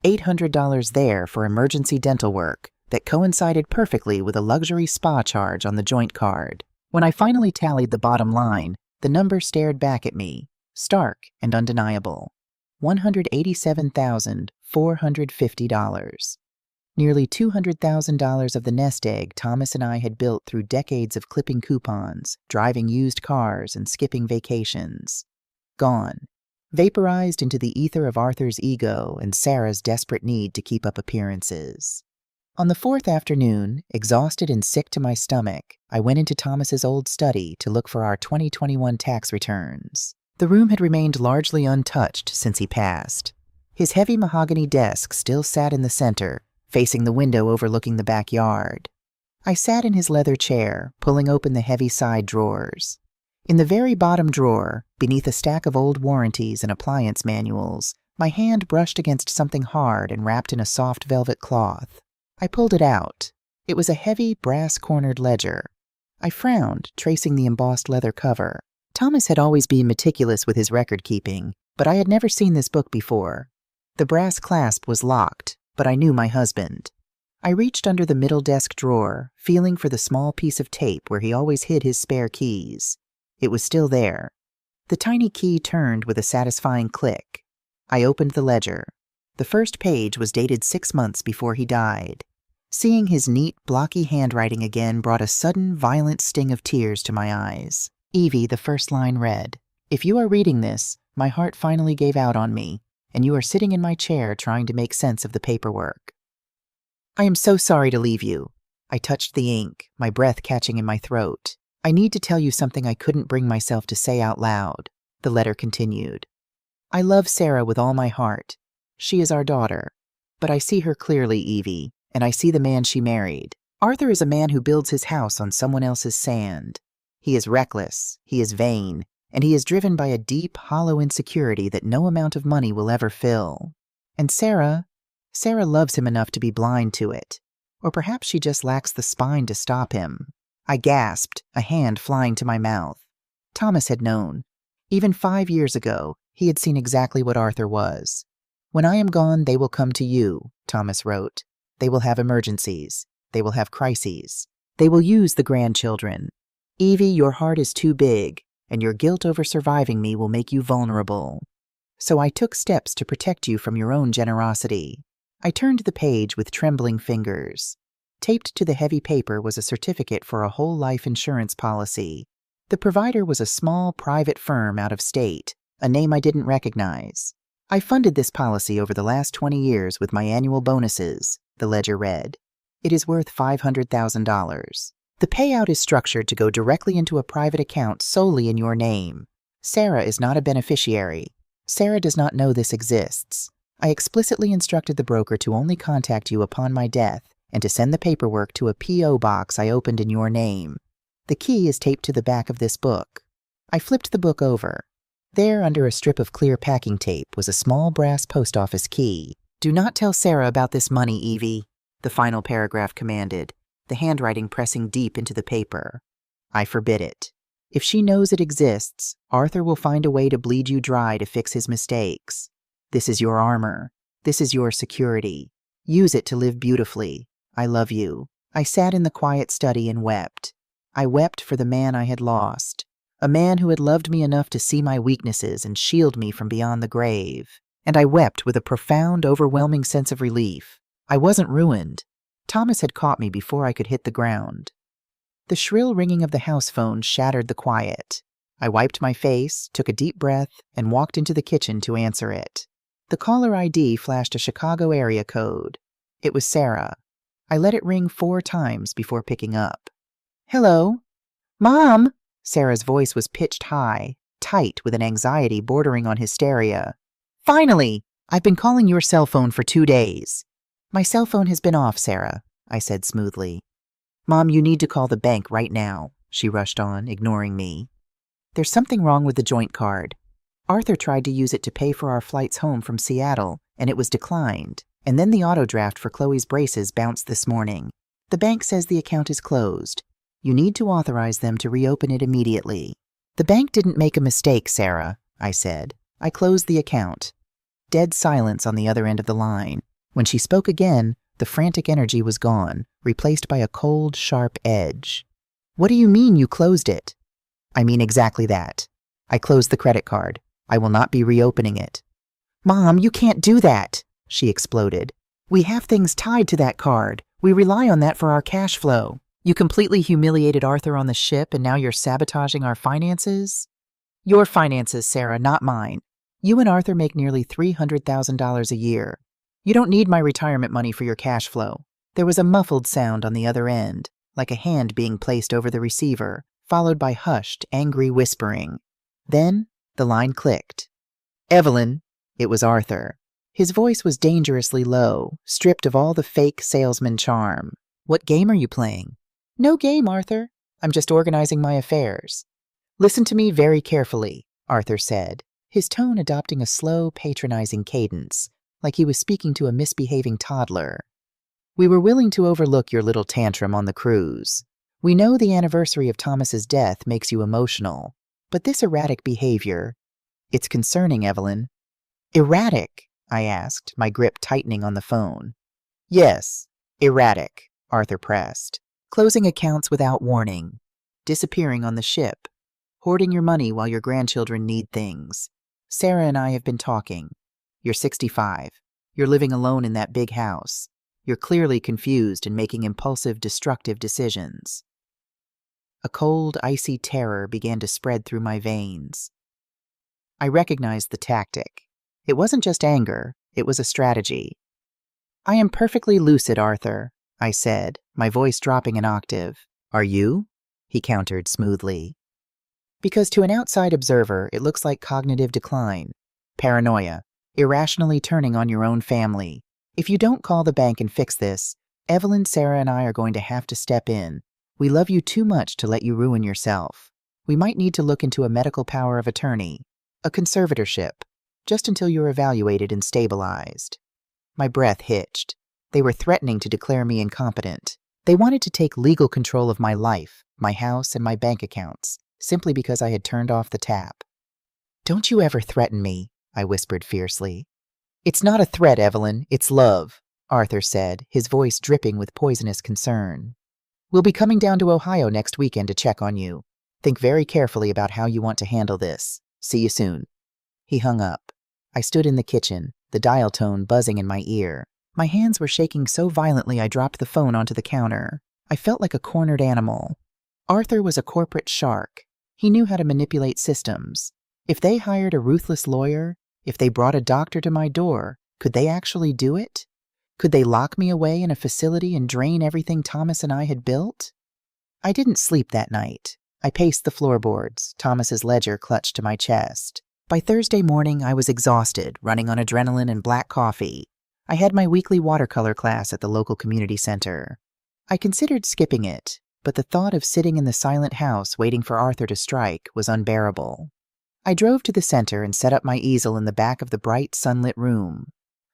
$800 there for emergency dental work that coincided perfectly with a luxury spa charge on the joint card. When I finally tallied the bottom line, the number stared back at me, stark and undeniable. $187,450. Nearly $200,000 of the nest egg Thomas and I had built through decades of clipping coupons, driving used cars, and skipping vacations. Gone. Vaporized into the ether of Arthur's ego and Sarah's desperate need to keep up appearances. On the fourth afternoon, exhausted and sick to my stomach, I went into Thomas's old study to look for our 2021 tax returns. The room had remained largely untouched since he passed. His heavy mahogany desk still sat in the center, facing the window overlooking the backyard. I sat in his leather chair, pulling open the heavy side drawers. In the very bottom drawer, beneath a stack of old warranties and appliance manuals, my hand brushed against something hard and wrapped in a soft velvet cloth. I pulled it out. It was a heavy, brass-cornered ledger. I frowned, tracing the embossed leather cover. Thomas had always been meticulous with his record-keeping, but I had never seen this book before. The brass clasp was locked, but I knew my husband. I reached under the middle desk drawer, feeling for the small piece of tape where he always hid his spare keys. It was still there. The tiny key turned with a satisfying click. I opened the ledger. The first page was dated 6 months before he died. Seeing his neat, blocky handwriting again brought a sudden, violent sting of tears to my eyes. Evie, the first line read, "If you are reading this, my heart finally gave out on me, and you are sitting in my chair trying to make sense of the paperwork. I am so sorry to leave you." I touched the ink, my breath catching in my throat. "I need to tell you something I couldn't bring myself to say out loud." The letter continued. "I love Sarah with all my heart. She is our daughter. But I see her clearly, Evie, and I see the man she married. Arthur is a man who builds his house on someone else's sand. He is reckless, he is vain, and he is driven by a deep, hollow insecurity that no amount of money will ever fill. And Sarah loves him enough to be blind to it. Or perhaps she just lacks the spine to stop him." I gasped, a hand flying to my mouth. Thomas had known. Even 5 years ago, he had seen exactly what Arthur was. "When I am gone, they will come to you," Thomas wrote. "They will have emergencies. They will have crises. They will use the grandchildren. Evie, your heart is too big, and your guilt over surviving me will make you vulnerable. So I took steps to protect you from your own generosity." I turned the page with trembling fingers. Taped to the heavy paper was a certificate for a whole life insurance policy. The provider was a small private firm out of state, a name I didn't recognize. "I funded this policy over the last 20 years with my annual bonuses," the ledger read. "It is worth $500,000. The payout is structured to go directly into a private account solely in your name. Sarah is not a beneficiary. Sarah does not know this exists. I explicitly instructed the broker to only contact you upon my death and to send the paperwork to a P.O. box I opened in your name. The key is taped to the back of this book." I flipped the book over. There, under a strip of clear packing tape, was a small brass post office key. "Do not tell Sarah about this money, Evie," the final paragraph commanded, the handwriting pressing deep into the paper. "I forbid it. If she knows it exists, Arthur will find a way to bleed you dry to fix his mistakes. This is your armor. This is your security. Use it to live beautifully. I love you." I sat in the quiet study and wept. I wept for the man I had lost, a man who had loved me enough to see my weaknesses and shield me from beyond the grave. And I wept with a profound, overwhelming sense of relief. I wasn't ruined. Thomas had caught me before I could hit the ground. The shrill ringing of the house phone shattered the quiet. I wiped my face, took a deep breath, and walked into the kitchen to answer it. The caller ID flashed a Chicago area code. It was Sarah. I let it ring 4 times before picking up. "Hello?" "Mom!" Sarah's voice was pitched high, tight with an anxiety bordering on hysteria. "Finally! I've been calling your cell phone for 2 days." "My cell phone has been off, Sarah," I said smoothly. "Mom, you need to call the bank right now," she rushed on, ignoring me. "There's something wrong with the joint card. Arthur tried to use it to pay for our flights home from Seattle, and it was declined. And then the auto draft for Chloe's braces bounced this morning. The bank says the account is closed. You need to authorize them to reopen it immediately." "The bank didn't make a mistake, Sarah," I said. "I closed the account." Dead silence on the other end of the line. When she spoke again, the frantic energy was gone, replaced by a cold, sharp edge. "What do you mean you closed it?" "I mean exactly that. I closed the credit card. I will not be reopening it." "Mom, you can't do that," she exploded. "We have things tied to that card. We rely on that for our cash flow. You completely humiliated Arthur on the ship and now you're sabotaging our finances?" "Your finances, Sarah, not mine. You and Arthur make nearly $300,000 a year. You don't need my retirement money for your cash flow." There was a muffled sound on the other end, like a hand being placed over the receiver, followed by hushed, angry whispering. Then the line clicked. "Evelyn," it was Arthur. His voice was dangerously low, stripped of all the fake salesman charm. "What game are you playing?" "No game, Arthur. I'm just organizing my affairs." "Listen to me very carefully," Arthur said, his tone adopting a slow, patronizing cadence, like he was speaking to a misbehaving toddler. "We were willing to overlook your little tantrum on the cruise. We know the anniversary of Thomas's death makes you emotional, but this erratic behavior, it's concerning, Evelyn." "Erratic?" I asked, my grip tightening on the phone. "Yes, erratic," Arthur pressed. "Closing accounts without warning, disappearing on the ship, hoarding your money while your grandchildren need things. Sarah and I have been talking. You're 65. You're living alone in that big house. You're clearly confused and making impulsive, destructive decisions." A cold, icy terror began to spread through my veins. I recognized the tactic. It wasn't just anger, it was a strategy. "I am perfectly lucid, Arthur," I said, my voice dropping an octave. "Are you?" he countered smoothly. "Because to an outside observer, it looks like cognitive decline, paranoia, irrationally turning on your own family. If you don't call the bank and fix this, Evelyn, Sarah, and I are going to have to step in. We love you too much to let you ruin yourself. We might need to look into a medical power of attorney, a conservatorship, just until you're evaluated and stabilized." My breath hitched. They were threatening to declare me incompetent. They wanted to take legal control of my life, my house, and my bank accounts, simply because I had turned off the tap. "Don't you ever threaten me," I whispered fiercely. "It's not a threat, Evelyn, it's love," Arthur said, his voice dripping with poisonous concern. "We'll be coming down to Ohio next weekend to check on you. Think very carefully about how you want to handle this. See you soon." He hung up. I stood in the kitchen, the dial tone buzzing in my ear. My hands were shaking so violently I dropped the phone onto the counter. I felt like a cornered animal. Arthur was a corporate shark. He knew how to manipulate systems. If they hired a ruthless lawyer, if they brought a doctor to my door, could they actually do it? Could they lock me away in a facility and drain everything Thomas and I had built? I didn't sleep that night. I paced the floorboards, Thomas's ledger clutched to my chest. By Thursday morning, I was exhausted, running on adrenaline and black coffee. I had my weekly watercolor class at the local community center. I considered skipping it, but the thought of sitting in the silent house waiting for Arthur to strike was unbearable. I drove to the center and set up my easel in the back of the bright, sunlit room.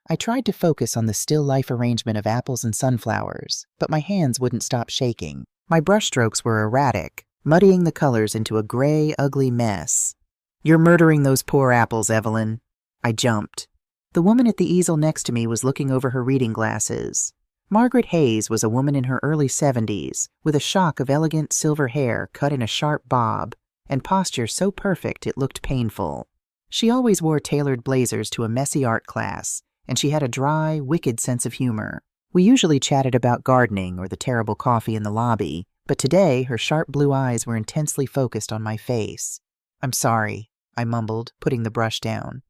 I tried to focus on the still life arrangement of apples and sunflowers, but my hands wouldn't stop shaking. My brushstrokes were erratic, muddying the colors into a gray, ugly mess. "You're murdering those poor apples, Evelyn." I jumped. The woman at the easel next to me was looking over her reading glasses. Margaret Hayes was a woman in her early 70s, with a shock of elegant silver hair cut in a sharp bob, and posture so perfect it looked painful. She always wore tailored blazers to a messy art class, and she had a dry, wicked sense of humor. We usually chatted about gardening or the terrible coffee in the lobby, but today her sharp blue eyes were intensely focused on my face. "I'm sorry," I mumbled, putting the brush down.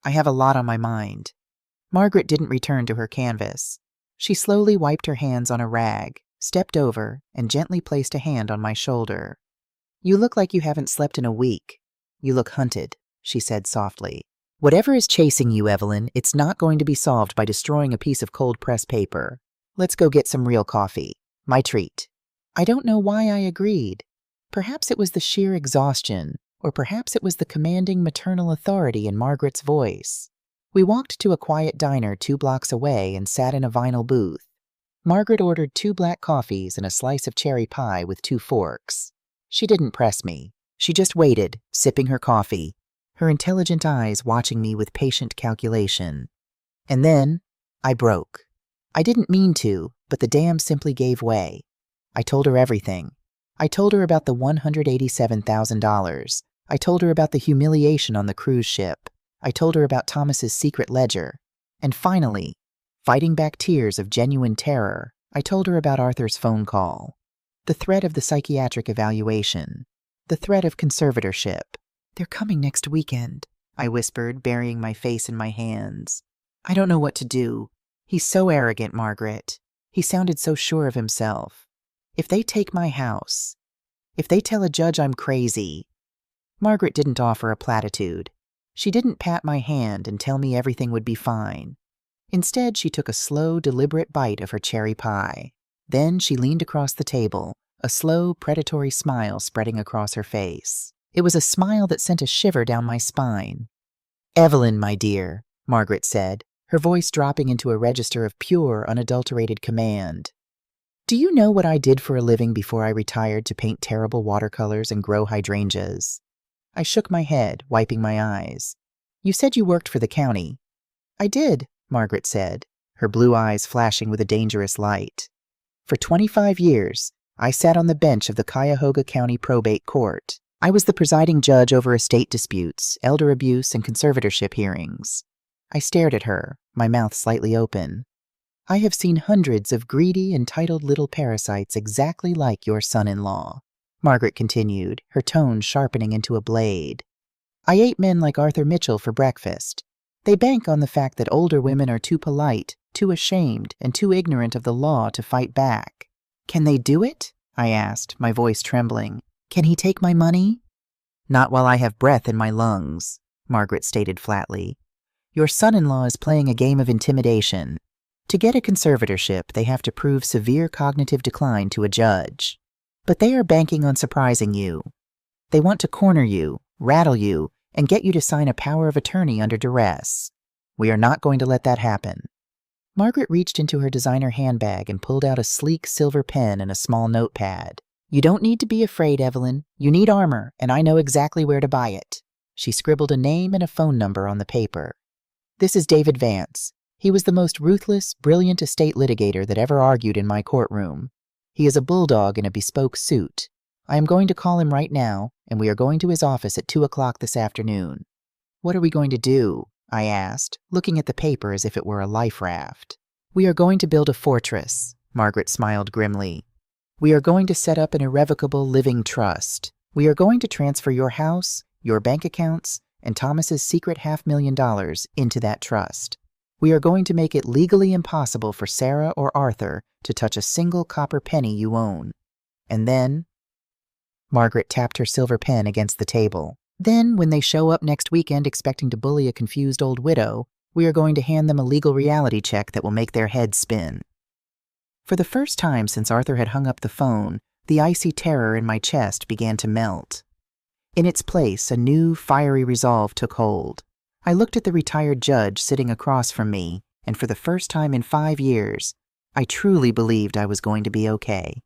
I have a lot on my mind." Margaret didn't return to her canvas. She slowly wiped her hands on a rag, stepped over, and gently placed a hand on my shoulder. "You look like you haven't slept in a week. You look hunted," she said softly. "Whatever is chasing you, Evelyn, it's not going to be solved by destroying a piece of cold-pressed paper. Let's go get some real coffee. My treat." I don't know why I agreed. Perhaps it was the sheer exhaustion, or perhaps it was the commanding maternal authority in Margaret's voice. We walked to a quiet diner 2 blocks away and sat in a vinyl booth. Margaret ordered 2 black coffees and a slice of cherry pie with 2 forks. She didn't press me. She just waited, sipping her coffee, her intelligent eyes watching me with patient calculation. And then, I broke. I didn't mean to, but the dam simply gave way. I told her everything. I told her about the $187,000. I told her about the humiliation on the cruise ship. I told her about Thomas's secret ledger. And finally, fighting back tears of genuine terror, I told her about Arthur's phone call. The threat of the psychiatric evaluation. The threat of conservatorship. "They're coming next weekend," I whispered, burying my face in my hands. "I don't know what to do. He's so arrogant, Margaret. He sounded so sure of himself. If they take my house, if they tell a judge I'm crazy..." Margaret didn't offer a platitude. She didn't pat my hand and tell me everything would be fine. Instead, she took a slow, deliberate bite of her cherry pie. Then she leaned across the table, a slow, predatory smile spreading across her face. It was a smile that sent a shiver down my spine. "Evelyn, my dear," Margaret said, her voice dropping into a register of pure, unadulterated command. "Do you know what I did for a living before I retired to paint terrible watercolors and grow hydrangeas?" I shook my head, wiping my eyes. "You said you worked for the county." "I did," Margaret said, her blue eyes flashing with a dangerous light. "For 25 years, I sat on the bench of the Cuyahoga County Probate Court. I was the presiding judge over estate disputes, elder abuse, and conservatorship hearings." I stared at her, my mouth slightly open. "I have seen hundreds of greedy, entitled little parasites exactly like your son-in-law," Margaret continued, her tone sharpening into a blade. "I ate men like Arthur Mitchell for breakfast. They bank on the fact that older women are too polite, too ashamed, and too ignorant of the law to fight back." "Can they do it?" I asked, my voice trembling. "Can he take my money?" "Not while I have breath in my lungs," Margaret stated flatly. "Your son-in-law is playing a game of intimidation. To get a conservatorship, they have to prove severe cognitive decline to a judge. But they are banking on surprising you. They want to corner you, rattle you, and get you to sign a power of attorney under duress. We are not going to let that happen." Margaret reached into her designer handbag and pulled out a sleek silver pen and a small notepad. "You don't need to be afraid, Evelyn. You need armor, and I know exactly where to buy it." She scribbled a name and a phone number on the paper. "This is David Vance. He was the most ruthless, brilliant estate litigator that ever argued in my courtroom. He is a bulldog in a bespoke suit. I am going to call him right now, and we are going to his office at 2 o'clock this afternoon." "What are we going to do?" I asked, looking at the paper as if it were a life raft. "We are going to build a fortress," Margaret smiled grimly. "We are going to set up an irrevocable living trust. We are going to transfer your house, your bank accounts, and Thomas's secret $500,000 into that trust. We are going to make it legally impossible for Sarah or Arthur to touch a single copper penny you own. And then..." Margaret tapped her silver pen against the table. "Then, when they show up next weekend expecting to bully a confused old widow, we are going to hand them a legal reality check that will make their heads spin." For the first time since Arthur had hung up the phone, the icy terror in my chest began to melt. In its place, a new, fiery resolve took hold. I looked at the retired judge sitting across from me, and for the first time in 5 years, I truly believed I was going to be okay.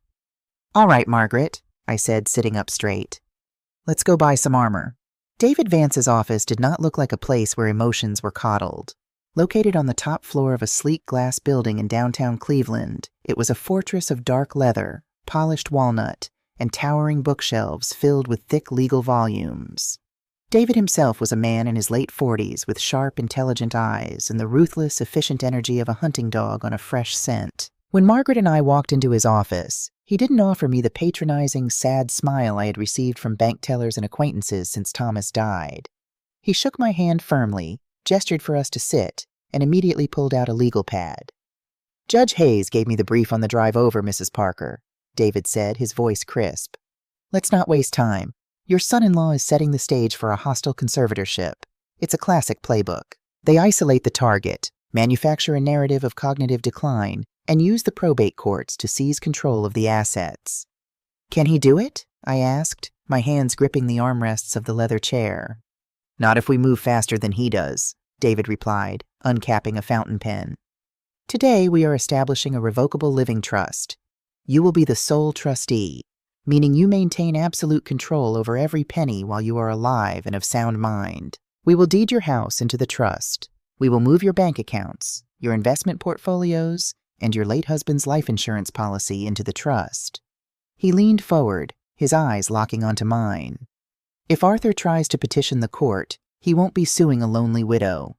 "All right, Margaret," I said, sitting up straight. "Let's go buy some armor." David Vance's office did not look like a place where emotions were coddled. Located on the top floor of a sleek glass building in downtown Cleveland, it was a fortress of dark leather, polished walnut, and towering bookshelves filled with thick legal volumes. David himself was a man in his late 40s with sharp, intelligent eyes and the ruthless, efficient energy of a hunting dog on a fresh scent. When Margaret and I walked into his office, he didn't offer me the patronizing, sad smile I had received from bank tellers and acquaintances since Thomas died. He shook my hand firmly, gestured for us to sit, and immediately pulled out a legal pad. "Judge Hayes gave me the brief on the drive over, Mrs. Parker," David said, his voice crisp. "Let's not waste time. Your son-in-law is setting the stage for a hostile conservatorship. It's a classic playbook. They isolate the target, manufacture a narrative of cognitive decline, and use the probate courts to seize control of the assets." "Can he do it?" I asked, my hands gripping the armrests of the leather chair. "Not if we move faster than he does," David replied, uncapping a fountain pen. "Today we are establishing a revocable living trust. You will be the sole trustee, meaning you maintain absolute control over every penny while you are alive and of sound mind. We will deed your house into the trust. We will move your bank accounts, your investment portfolios, and your late husband's life insurance policy into the trust." He leaned forward, his eyes locking onto mine. "If Arthur tries to petition the court, He won't be suing a lonely widow.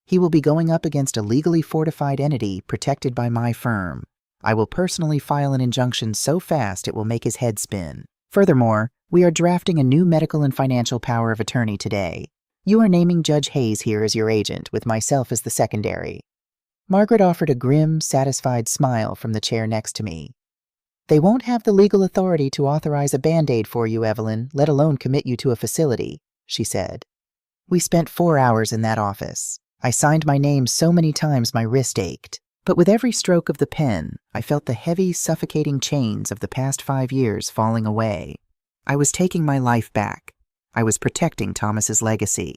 He will be going up against a legally fortified entity protected by my firm. I will personally file an injunction so fast it will make his head spin. Furthermore, we are drafting a new medical and financial power of attorney today. You are naming Judge Hayes here as your agent, with myself as the secondary." Margaret offered a grim, satisfied smile from the chair next to me. "They won't have the legal authority to authorize a Band-Aid for you, Evelyn, let alone commit you to a facility," she said. We spent 4 hours in that office. I signed my name so many times my wrist ached. But with every stroke of the pen, I felt the heavy, suffocating chains of the past 5 years falling away. I was taking my life back. I was protecting Thomas's legacy.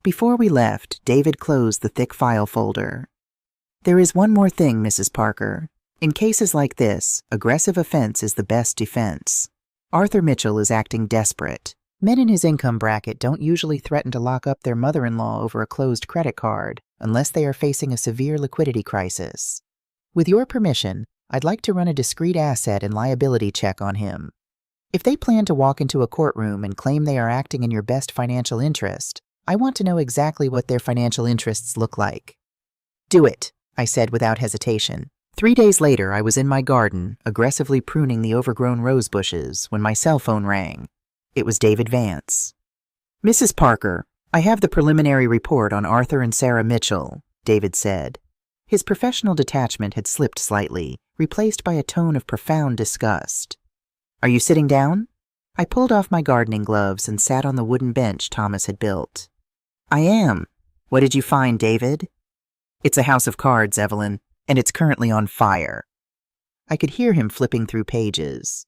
Before we left, David closed the thick file folder. "There is one more thing, Mrs. Parker. In cases like this, aggressive offense is the best defense. Arthur Mitchell is acting desperate. Men in his income bracket don't usually threaten to lock up their mother-in-law over a closed credit card unless they are facing a severe liquidity crisis. With your permission, I'd like to run a discrete asset and liability check on him. If they plan to walk into a courtroom and claim they are acting in your best financial interest, I want to know exactly what their financial interests look like." "Do it," I said without hesitation. 3 days later, I was in my garden, aggressively pruning the overgrown rose bushes, when my cell phone rang. It was David Vance. "Mrs. Parker, I have the preliminary report on Arthur and Sarah Mitchell," David said. His professional detachment had slipped slightly, replaced by a tone of profound disgust. "Are you sitting down?" I pulled off my gardening gloves and sat on the wooden bench Thomas had built. "I am. What did you find, David?" "It's a house of cards, Evelyn, and it's currently on fire." I could hear him flipping through pages.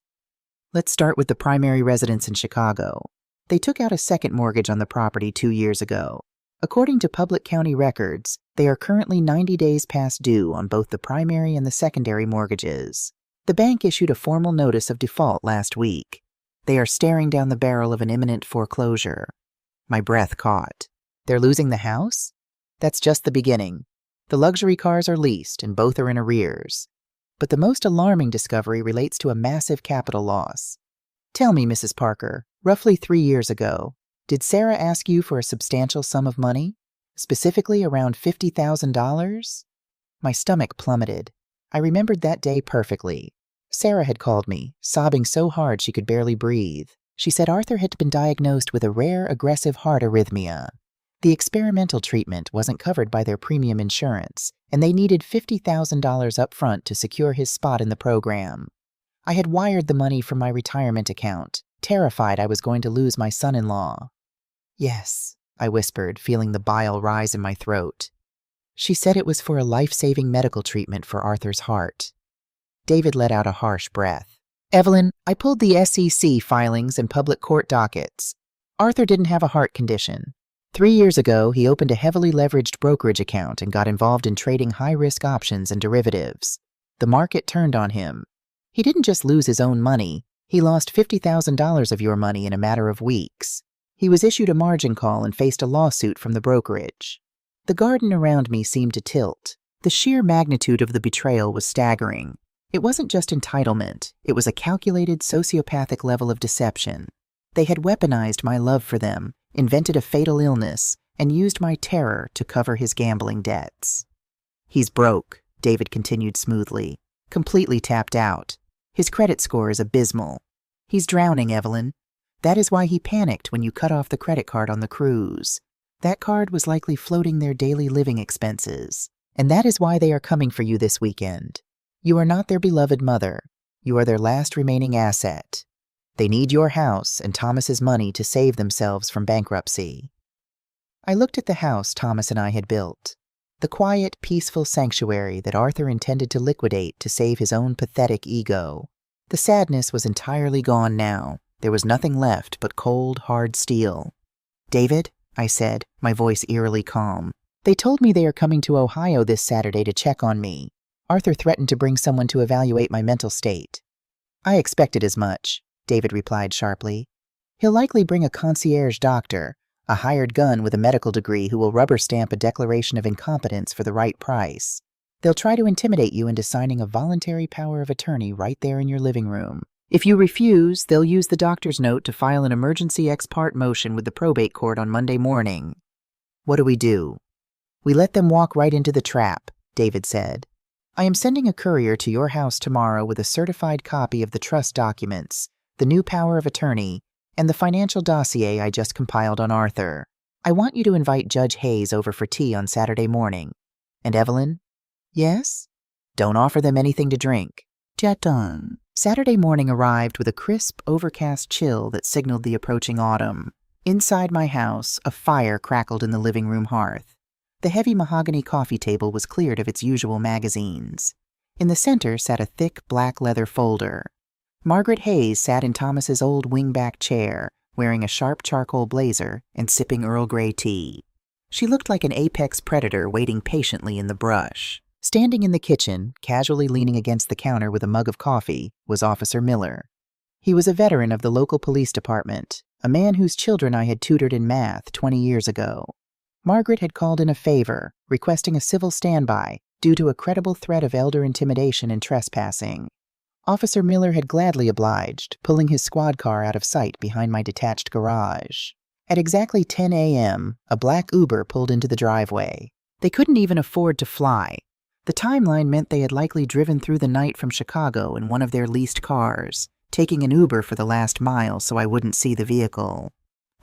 "Let's start with the primary residence in Chicago. They took out a second mortgage on the property 2 years ago. According to public county records, they are currently 90 days past due on both the primary and the secondary mortgages. The bank issued a formal notice of default last week. They are staring down the barrel of an imminent foreclosure." My breath caught. "They're losing the house?" "That's just the beginning. The luxury cars are leased, and both are in arrears. But the most alarming discovery relates to a massive capital loss. Tell me, Mrs. Parker, roughly 3 years ago, did Sarah ask you for a substantial sum of money? Specifically around $50,000? My stomach plummeted. I remembered that day perfectly. Sarah had called me, sobbing so hard she could barely breathe. She said Arthur had been diagnosed with a rare aggressive heart arrhythmia. The experimental treatment wasn't covered by their premium insurance, and they needed $50,000 up front to secure his spot in the program. I had wired the money from my retirement account, terrified I was going to lose my son-in-law. "Yes," I whispered, feeling the bile rise in my throat. "She said it was for a life-saving medical treatment for Arthur's heart." David let out a harsh breath. "Evelyn, I pulled the SEC filings and public court dockets. Arthur didn't have a heart condition. 3 years ago, he opened a heavily leveraged brokerage account and got involved in trading high-risk options and derivatives. The market turned on him. He didn't just lose his own money. He lost $50,000 of your money in a matter of weeks. He was issued a margin call and faced a lawsuit from the brokerage." The garden around me seemed to tilt. The sheer magnitude of the betrayal was staggering. It wasn't just entitlement. It was a calculated sociopathic level of deception. They had weaponized my love for them, invented a fatal illness, and used my terror to cover his gambling debts. "He's broke," David continued smoothly. "Completely tapped out. His credit score is abysmal. He's drowning, Evelyn. That is why he panicked when you cut off the credit card on the cruise. That card was likely floating their daily living expenses. And that is why they are coming for you this weekend. You are not their beloved mother. You are their last remaining asset. They need your house and Thomas's money to save themselves from bankruptcy." I looked at the house Thomas and I had built. The quiet, peaceful sanctuary that Arthur intended to liquidate to save his own pathetic ego. The sadness was entirely gone now. There was nothing left but cold, hard steel. "David," I said, my voice eerily calm, "they told me they are coming to Ohio this Saturday to check on me. Arthur threatened to bring someone to evaluate my mental state." "I expected as much," David replied sharply. "He'll likely bring a concierge doctor, a hired gun with a medical degree who will rubber stamp a declaration of incompetence for the right price. They'll try to intimidate you into signing a voluntary power of attorney right there in your living room. If you refuse, they'll use the doctor's note to file an emergency ex parte motion with the probate court on Monday morning. What do? We let them walk right into the trap, David said. I am sending a courier to your house tomorrow with a certified copy of the trust documents, the new power of attorney, and the financial dossier I just compiled on Arthur. I want you to invite Judge Hayes over for tea on Saturday morning. And Evelyn? Yes? Don't offer them anything to drink. J'attends. Saturday morning arrived with a crisp, overcast chill that signaled the approaching autumn. Inside my house, a fire crackled in the living room hearth. The heavy mahogany coffee table was cleared of its usual magazines. In the center sat a thick black leather folder. Margaret Hayes sat in Thomas's old wingback chair, wearing a sharp charcoal blazer and sipping Earl Grey tea. She looked like an apex predator waiting patiently in the brush. Standing in the kitchen, casually leaning against the counter with a mug of coffee, was Officer Miller. He was a veteran of the local police department, a man whose children I had tutored in math 20 years ago. Margaret had called in a favor, requesting a civil standby due to a credible threat of elder intimidation and trespassing. Officer Miller had gladly obliged, pulling his squad car out of sight behind my detached garage. At exactly 10 a.m., a black Uber pulled into the driveway. They couldn't even afford to fly. The timeline meant they had likely driven through the night from Chicago in one of their leased cars, taking an Uber for the last mile so I wouldn't see the vehicle.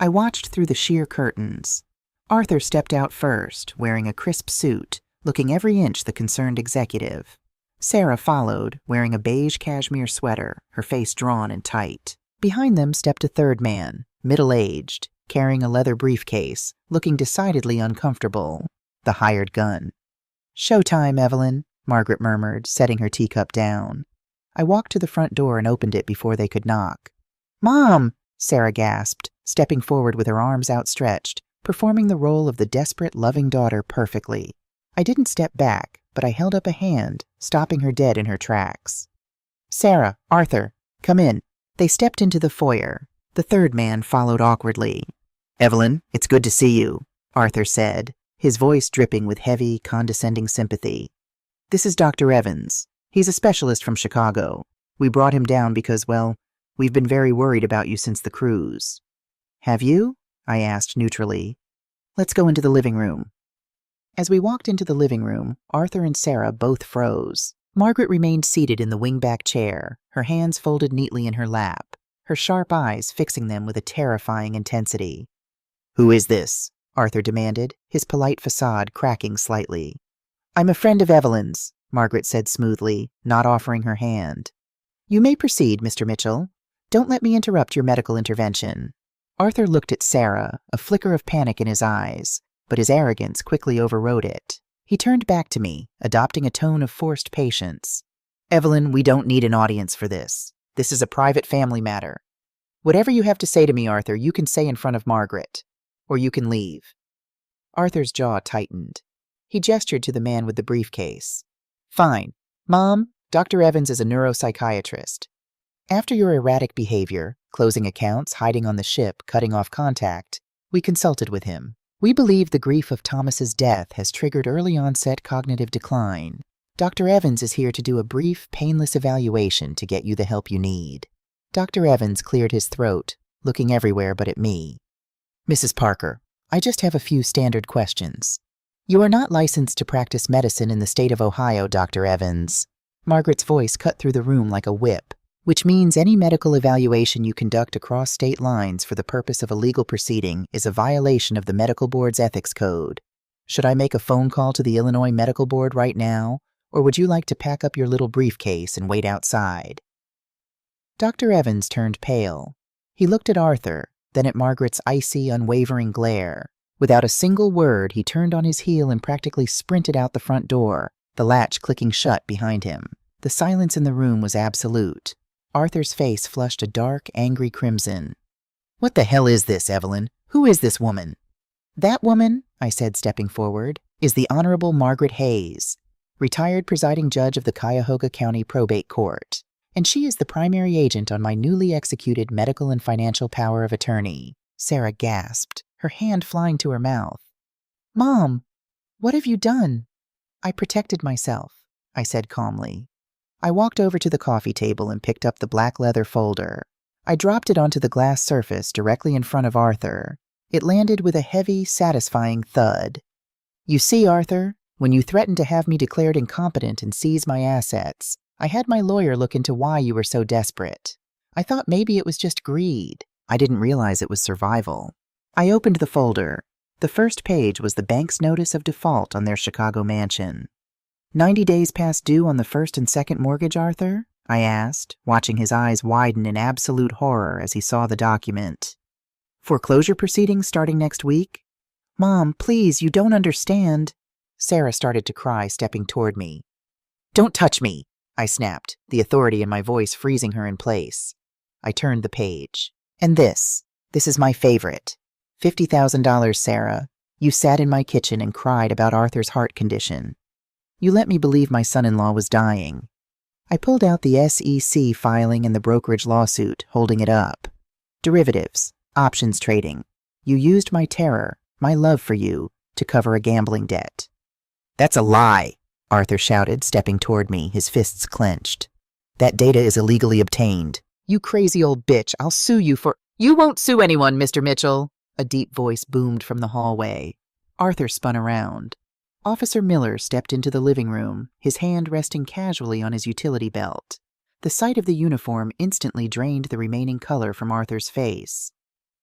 I watched through the sheer curtains. Arthur stepped out first, wearing a crisp suit, looking every inch the concerned executive. Sarah followed, wearing a beige cashmere sweater, her face drawn and tight. Behind them stepped a third man, middle-aged, carrying a leather briefcase, looking decidedly uncomfortable. The hired gun. "Showtime, Evelyn," Margaret murmured, setting her teacup down. I walked to the front door and opened it before they could knock. "Mom!" Sarah gasped, stepping forward with her arms outstretched, performing the role of the desperate, loving daughter perfectly. I didn't step back, but I held up a hand, stopping her dead in her tracks. "Sarah, Arthur, come in." They stepped into the foyer. The third man followed awkwardly. "Evelyn, it's good to see you," Arthur said, his voice dripping with heavy, condescending sympathy. "This is Dr. Evans. He's a specialist from Chicago. We brought him down because, well, we've been very worried about you since the cruise." "Have you?" I asked neutrally. "Let's go into the living room." As we walked into the living room, Arthur and Sarah both froze. Margaret remained seated in the wingback chair, her hands folded neatly in her lap, her sharp eyes fixing them with a terrifying intensity. "Who is this?" Arthur demanded, his polite facade cracking slightly. "I'm a friend of Evelyn's," Margaret said smoothly, not offering her hand. "You may proceed, Mr. Mitchell. Don't let me interrupt your medical intervention." Arthur looked at Sarah, a flicker of panic in his eyes, but his arrogance quickly overrode it. He turned back to me, adopting a tone of forced patience. "Evelyn, we don't need an audience for this. This is a private family matter. Whatever you have to say to me, Arthur, you can say in front of Margaret. Or you can leave." Arthur's jaw tightened. He gestured to the man with the briefcase. "Fine. Mom, Dr. Evans is a neuropsychiatrist. After your erratic behavior, closing accounts, hiding on the ship, cutting off contact, we consulted with him. We believe the grief of Thomas's death has triggered early-onset cognitive decline. Dr. Evans is here to do a brief, painless evaluation to get you the help you need." Dr. Evans cleared his throat, looking everywhere but at me. "Mrs. Parker, I just have a few standard questions. You are not licensed to practice medicine in the state of Ohio, Dr. Evans." Margaret's voice cut through the room like a whip, which means any medical evaluation you conduct across state lines for the purpose of a legal proceeding is a violation of the Medical Board's ethics code. Should I make a phone call to the Illinois Medical Board right now, or would you like to pack up your little briefcase and wait outside? Dr. Evans turned pale. He looked at Arthur, then at Margaret's icy, unwavering glare. Without a single word, he turned on his heel and practically sprinted out the front door, the latch clicking shut behind him. The silence in the room was absolute. Arthur's face flushed a dark, angry crimson. "What the hell is this, Evelyn? Who is this woman?" "That woman," I said, stepping forward, "is the Honorable Margaret Hayes, retired presiding judge of the Cuyahoga County Probate Court, and she is the primary agent on my newly executed medical and financial power of attorney." Sarah gasped, her hand flying to her mouth. "Mom, what have you done?" "I protected myself," I said calmly. I walked over to the coffee table and picked up the black leather folder. I dropped it onto the glass surface directly in front of Arthur. It landed with a heavy, satisfying thud. You see, Arthur, when you threatened to have me declared incompetent and seize my assets, I had my lawyer look into why you were so desperate. I thought maybe it was just greed. I didn't realize it was survival. I opened the folder. The first page was the bank's notice of default on their Chicago mansion. 90 days past due on the first and second mortgage, Arthur? I asked, watching his eyes widen in absolute horror as he saw the document. Foreclosure proceedings starting next week? Mom, please, you don't understand. Sarah started to cry, stepping toward me. Don't touch me, I snapped, the authority in my voice freezing her in place. I turned the page. And this is my favorite. $50,000, Sarah. You sat in my kitchen and cried about Arthur's heart condition. You let me believe my son-in-law was dying. I pulled out the SEC filing and the brokerage lawsuit, holding it up. Derivatives, options trading. You used my terror, my love for you, to cover a gambling debt. That's a lie, Arthur shouted, stepping toward me, his fists clenched. That data is illegally obtained. You crazy old bitch, I'll sue you for— You won't sue anyone, Mr. Mitchell, a deep voice boomed from the hallway. Arthur spun around. Officer Miller stepped into the living room, his hand resting casually on his utility belt. The sight of the uniform instantly drained the remaining color from Arthur's face.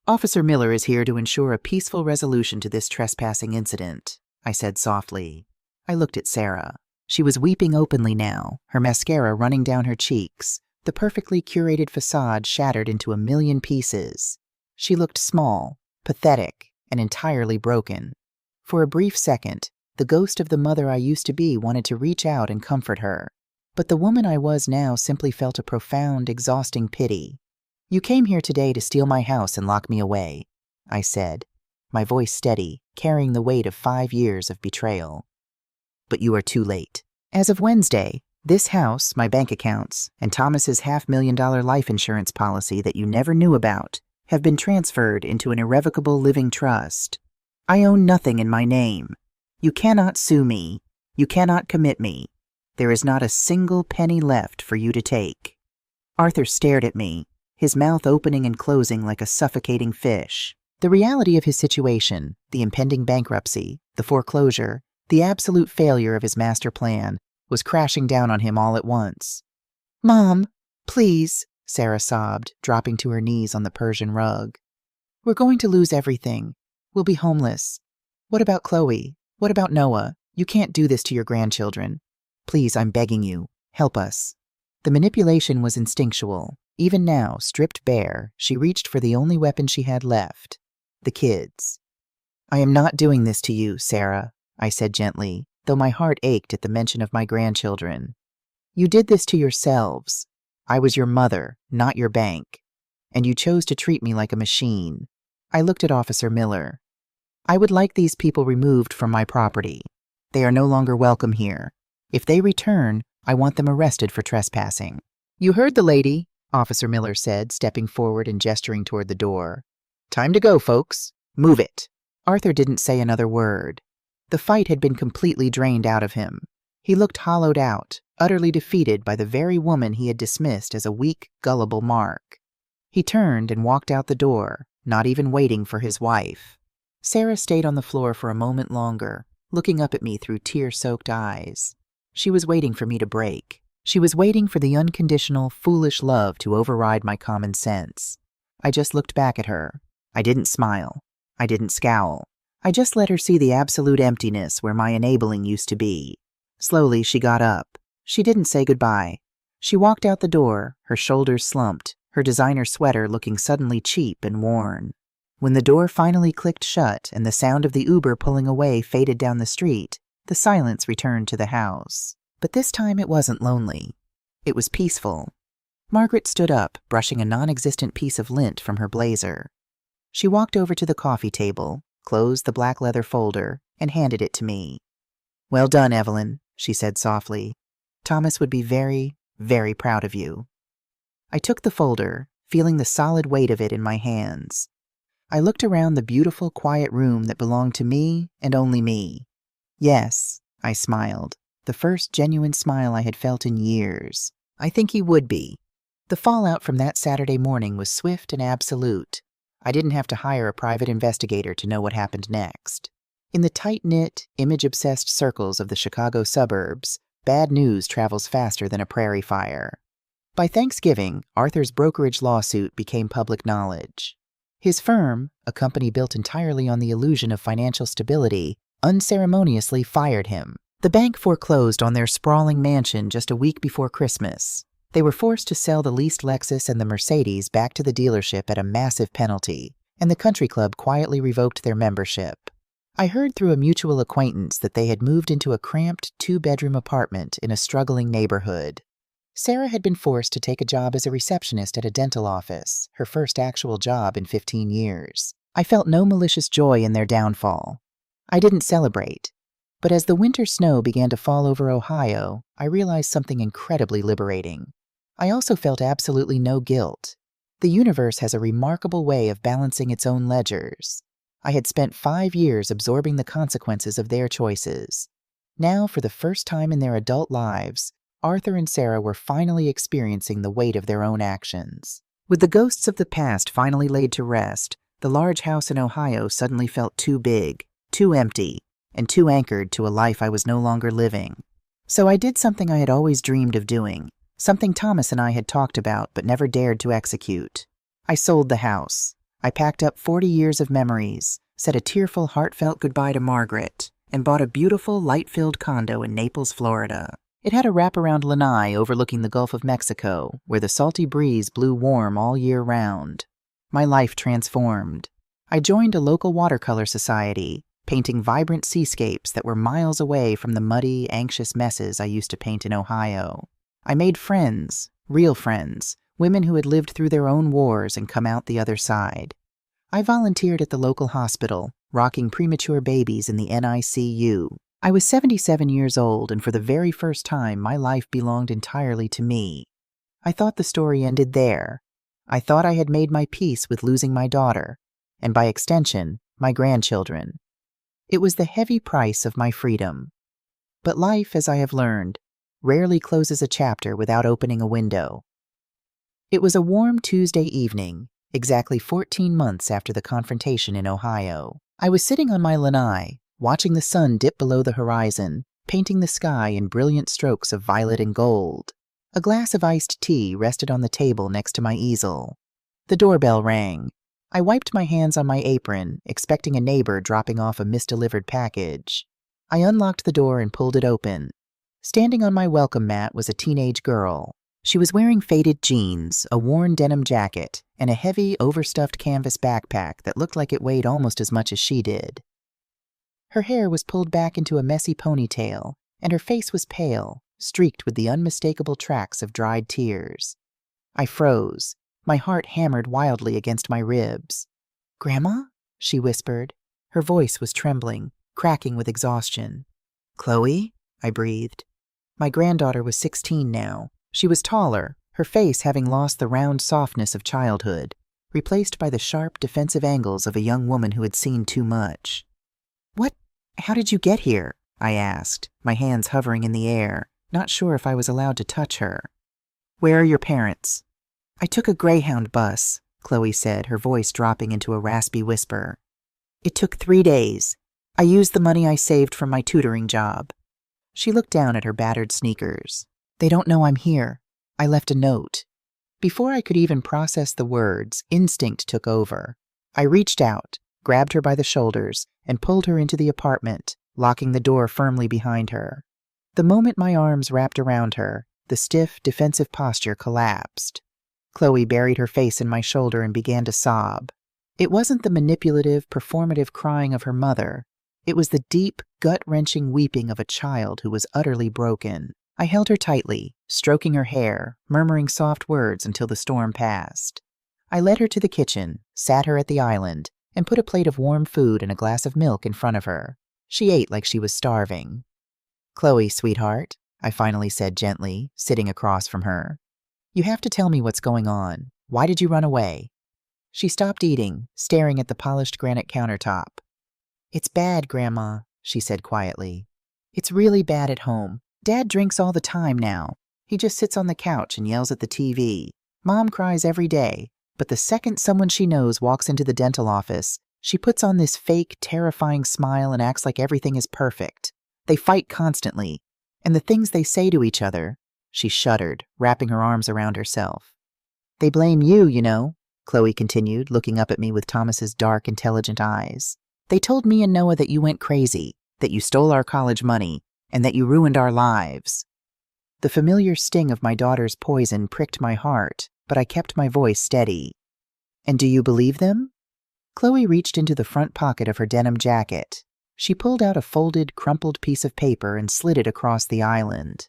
Officer Miller is here to ensure a peaceful resolution to this trespassing incident, I said softly. I looked at Sarah. She was weeping openly now, her mascara running down her cheeks, the perfectly curated facade shattered into a million pieces. She looked small, pathetic, and entirely broken. For a brief second, the ghost of the mother I used to be wanted to reach out and comfort her. But the woman I was now simply felt a profound, exhausting pity. You came here today to steal my house and lock me away, I said, my voice steady, carrying the weight of 5 years of betrayal. But you are too late. As of Wednesday, this house, my bank accounts, and Thomas's $500,000 life insurance policy that you never knew about have been transferred into an irrevocable living trust. I own nothing in my name. You cannot sue me. You cannot commit me. There is not a single penny left for you to take. Arthur stared at me, his mouth opening and closing like a suffocating fish. The reality of his situation, the impending bankruptcy, the foreclosure, the absolute failure of his master plan, was crashing down on him all at once. Mom, please, Sarah sobbed, dropping to her knees on the Persian rug. We're going to lose everything. We'll be homeless. What about Chloe? What about Noah? You can't do this to your grandchildren. Please, I'm begging you. Help us. The manipulation was instinctual. Even now, stripped bare, she reached for the only weapon she had left. The kids. I am not doing this to you, Sarah, I said gently, though my heart ached at the mention of my grandchildren. You did this to yourselves. I was your mother, not your bank. And you chose to treat me like a machine. I looked at Officer Miller. I would like these people removed from my property. They are no longer welcome here. If they return, I want them arrested for trespassing. You heard the lady, Officer Miller said, stepping forward and gesturing toward the door. Time to go, folks. Move it. Arthur didn't say another word. The fight had been completely drained out of him. He looked hollowed out, utterly defeated by the very woman he had dismissed as a weak, gullible mark. He turned and walked out the door, not even waiting for his wife. Sarah stayed on the floor for a moment longer, looking up at me through tear-soaked eyes. She was waiting for me to break. She was waiting for the unconditional, foolish love to override my common sense. I just looked back at her. I didn't smile. I didn't scowl. I just let her see the absolute emptiness where my enabling used to be. Slowly, she got up. She didn't say goodbye. She walked out the door, her shoulders slumped, her designer sweater looking suddenly cheap and worn. When the door finally clicked shut and the sound of the Uber pulling away faded down the street, the silence returned to the house. But this time it wasn't lonely. It was peaceful. Margaret stood up, brushing a non-existent piece of lint from her blazer. She walked over to the coffee table, closed the black leather folder, and handed it to me. Well done, Evelyn, she said softly. Thomas would be very, very proud of you. I took the folder, feeling the solid weight of it in my hands. I looked around the beautiful, quiet room that belonged to me and only me. Yes, I smiled. the first genuine smile I had felt in years. I think he would be. The fallout from that Saturday morning was swift and absolute. I didn't have to hire a private investigator to know what happened next. In the tight-knit, image-obsessed circles of the Chicago suburbs, bad news travels faster than a prairie fire. By Thanksgiving, Arthur's brokerage lawsuit became public knowledge. His firm, a company built entirely on the illusion of financial stability, unceremoniously fired him. The bank foreclosed on their sprawling mansion just a week before Christmas. They were forced to sell the leased Lexus and the Mercedes back to the dealership at a massive penalty, and the country club quietly revoked their membership. I heard through a mutual acquaintance that they had moved into a cramped two-bedroom apartment in a struggling neighborhood. Sarah had been forced to take a job as a receptionist at a dental office, her first actual job in 15 years. I felt no malicious joy in their downfall. I didn't celebrate. But as the winter snow began to fall over Ohio, I realized something incredibly liberating. I also felt absolutely no guilt. The universe has a remarkable way of balancing its own ledgers. I had spent 5 years absorbing the consequences of their choices. Now, for the first time in their adult lives, Arthur and Sarah were finally experiencing the weight of their own actions. With the ghosts of the past finally laid to rest, the large house in Ohio suddenly felt too big, too empty, and too anchored to a life I was no longer living. So I did something I had always dreamed of doing, something Thomas and I had talked about but never dared to execute. I sold the house. I packed up 40 years of memories, said a tearful, heartfelt goodbye to Margaret, and bought a beautiful, light-filled condo in Naples, Florida. It had a wraparound lanai overlooking the Gulf of Mexico, where the salty breeze blew warm all year round. My life transformed. I joined a local watercolor society, painting vibrant seascapes that were miles away from the muddy, anxious messes I used to paint in Ohio. I made friends, real friends, women who had lived through their own wars and come out the other side. I volunteered at the local hospital, rocking premature babies in the NICU. I was 77 years old, and for the very first time, my life belonged entirely to me. I thought the story ended there. I thought I had made my peace with losing my daughter, and by extension, my grandchildren. It was the heavy price of my freedom. But life, as I have learned, rarely closes a chapter without opening a window. It was a warm Tuesday evening, exactly 14 months after the confrontation in Ohio. I was sitting on my lanai, watching the sun dip below the horizon, painting the sky in brilliant strokes of violet and gold. A glass of iced tea rested on the table next to my easel. The doorbell rang. I wiped my hands on my apron, expecting a neighbor dropping off a misdelivered package. I unlocked the door and pulled it open. Standing on my welcome mat was a teenage girl. She was wearing faded jeans, a worn denim jacket, and a heavy, overstuffed canvas backpack that looked like it weighed almost as much as she did. Her hair was pulled back into a messy ponytail, and her face was pale, streaked with the unmistakable tracks of dried tears. I froze. My heart hammered wildly against my ribs. "Grandma?" she whispered. Her voice was trembling, cracking with exhaustion. "Chloe?" I breathed. My granddaughter was 16 now. She was taller, her face having lost the round softness of childhood, replaced by the sharp, defensive angles of a young woman who had seen too much. How did you get here?" I asked, my hands hovering in the air, not sure if I was allowed to touch her. "Where are your parents?" "I took a Greyhound bus," Chloe said, her voice dropping into a raspy whisper. "It took 3 days. I used the money I saved from my tutoring job." She looked down at her battered sneakers. "They don't know I'm here. I left a note." Before I could even process the words, instinct took over. I reached out, grabbed her by the shoulders, and pulled her into the apartment, locking the door firmly behind her. The moment my arms wrapped around her, the stiff, defensive posture collapsed. Chloe buried her face in my shoulder and began to sob. It wasn't the manipulative, performative crying of her mother. It was the deep, gut-wrenching weeping of a child who was utterly broken. I held her tightly, stroking her hair, murmuring soft words until the storm passed. I led her to the kitchen, sat her at the island, and put a plate of warm food and a glass of milk in front of her. She ate like she was starving. "Chloe, sweetheart," I finally said gently, sitting across from her. "You have to tell me what's going on. Why did you run away?" She stopped eating, staring at the polished granite countertop. "It's bad, Grandma," she said quietly. "It's really bad at home. Dad drinks all the time now. He just sits on the couch and yells at the TV. Mom cries every day, but the second someone she knows walks into the dental office, she puts on this fake, terrifying smile and acts like everything is perfect. They fight constantly, and the things they say to each other, she shuddered, wrapping her arms around herself. They blame you, you know, Chloe continued, looking up at me with Thomas's dark, intelligent eyes. They told me and Noah that you went crazy, that you stole our college money, and that you ruined our lives. The familiar sting of my daughter's poison pricked my heart, but I kept my voice steady. And do you believe them? Chloe reached into the front pocket of her denim jacket. She pulled out a folded, crumpled piece of paper and slid it across the island.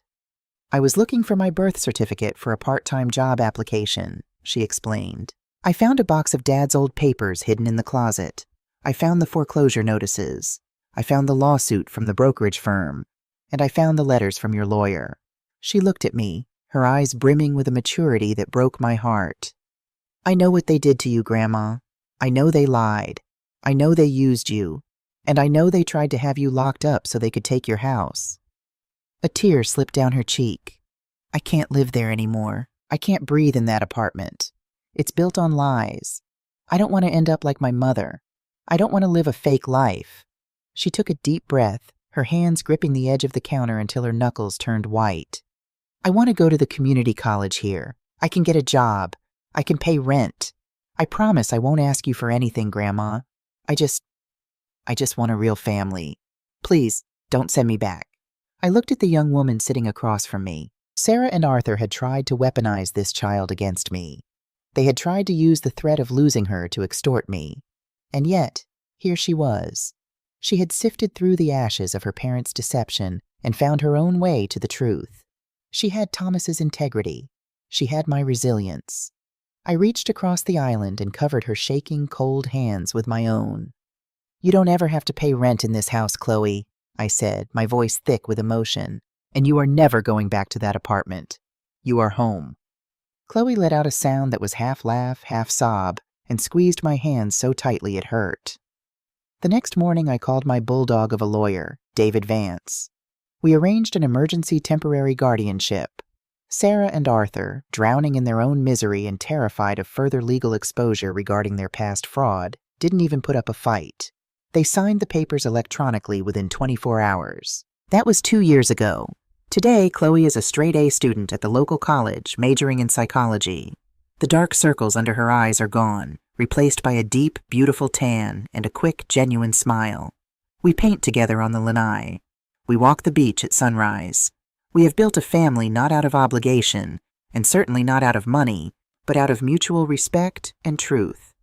I was looking for my birth certificate for a part-time job application, she explained. I found a box of Dad's old papers hidden in the closet. I found the foreclosure notices. I found the lawsuit from the brokerage firm. And I found the letters from your lawyer. She looked at me, her eyes brimming with a maturity that broke my heart. I know what they did to you, Grandma. I know they lied. I know they used you. And I know they tried to have you locked up so they could take your house. A tear slipped down her cheek. I can't live there anymore. I can't breathe in that apartment. It's built on lies. I don't want to end up like my mother. I don't want to live a fake life. She took a deep breath, her hands gripping the edge of the counter until her knuckles turned white. I want to go to the community college here. I can get a job. I can pay rent. I promise I won't ask you for anything, Grandma. I just want a real family. Please, don't send me back. I looked at the young woman sitting across from me. Sarah and Arthur had tried to weaponize this child against me. They had tried to use the threat of losing her to extort me. And yet, here she was. She had sifted through the ashes of her parents' deception and found her own way to the truth. She had Thomas's integrity. She had my resilience. I reached across the island and covered her shaking, cold hands with my own. You don't ever have to pay rent in this house, Chloe, I said, my voice thick with emotion. And you are never going back to that apartment. You are home. Chloe let out a sound that was half laugh, half sob, and squeezed my hands so tightly it hurt. The next morning I called my bulldog of a lawyer, David Vance. We arranged an emergency temporary guardianship. Sarah and Arthur, drowning in their own misery and terrified of further legal exposure regarding their past fraud, didn't even put up a fight. They signed the papers electronically within 24 hours. That was 2 years ago. Today, Chloe is a straight-A student at the local college, majoring in psychology. The dark circles under her eyes are gone, replaced by a deep, beautiful tan and a quick, genuine smile. We paint together on the lanai. We walk the beach at sunrise. We have built a family not out of obligation, and certainly not out of money, but out of mutual respect and truth.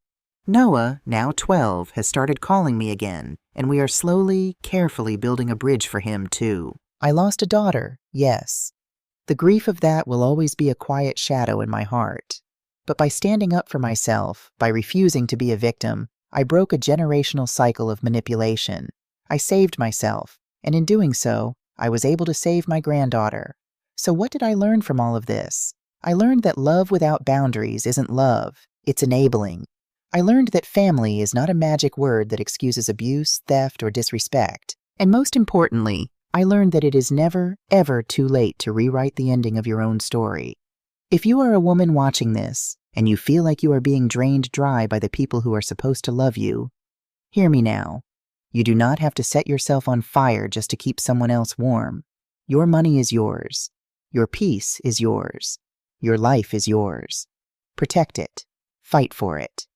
Noah, now 12, has started calling me again, and we are slowly, carefully building a bridge for him, too. I lost a daughter, yes. The grief of that will always be a quiet shadow in my heart. But by standing up for myself, by refusing to be a victim, I broke a generational cycle of manipulation. I saved myself, and in doing so, I was able to save my granddaughter. So what did I learn from all of this? I learned that love without boundaries isn't love, it's enabling. I learned that family is not a magic word that excuses abuse, theft, or disrespect. And most importantly, I learned that it is never, ever too late to rewrite the ending of your own story. If you are a woman watching this, and you feel like you are being drained dry by the people who are supposed to love you, hear me now. You do not have to set yourself on fire just to keep someone else warm. Your money is yours. Your peace is yours. Your life is yours. Protect it. Fight for it.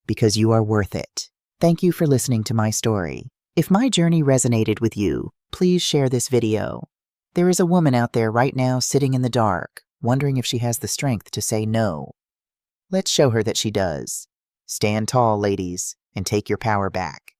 Because you are worth it. Thank you for listening to my story. If my journey resonated with you, please share this video. There is a woman out there right now sitting in the dark, wondering if she has the strength to say no. Let's show her that she does. Stand tall, ladies, and take your power back.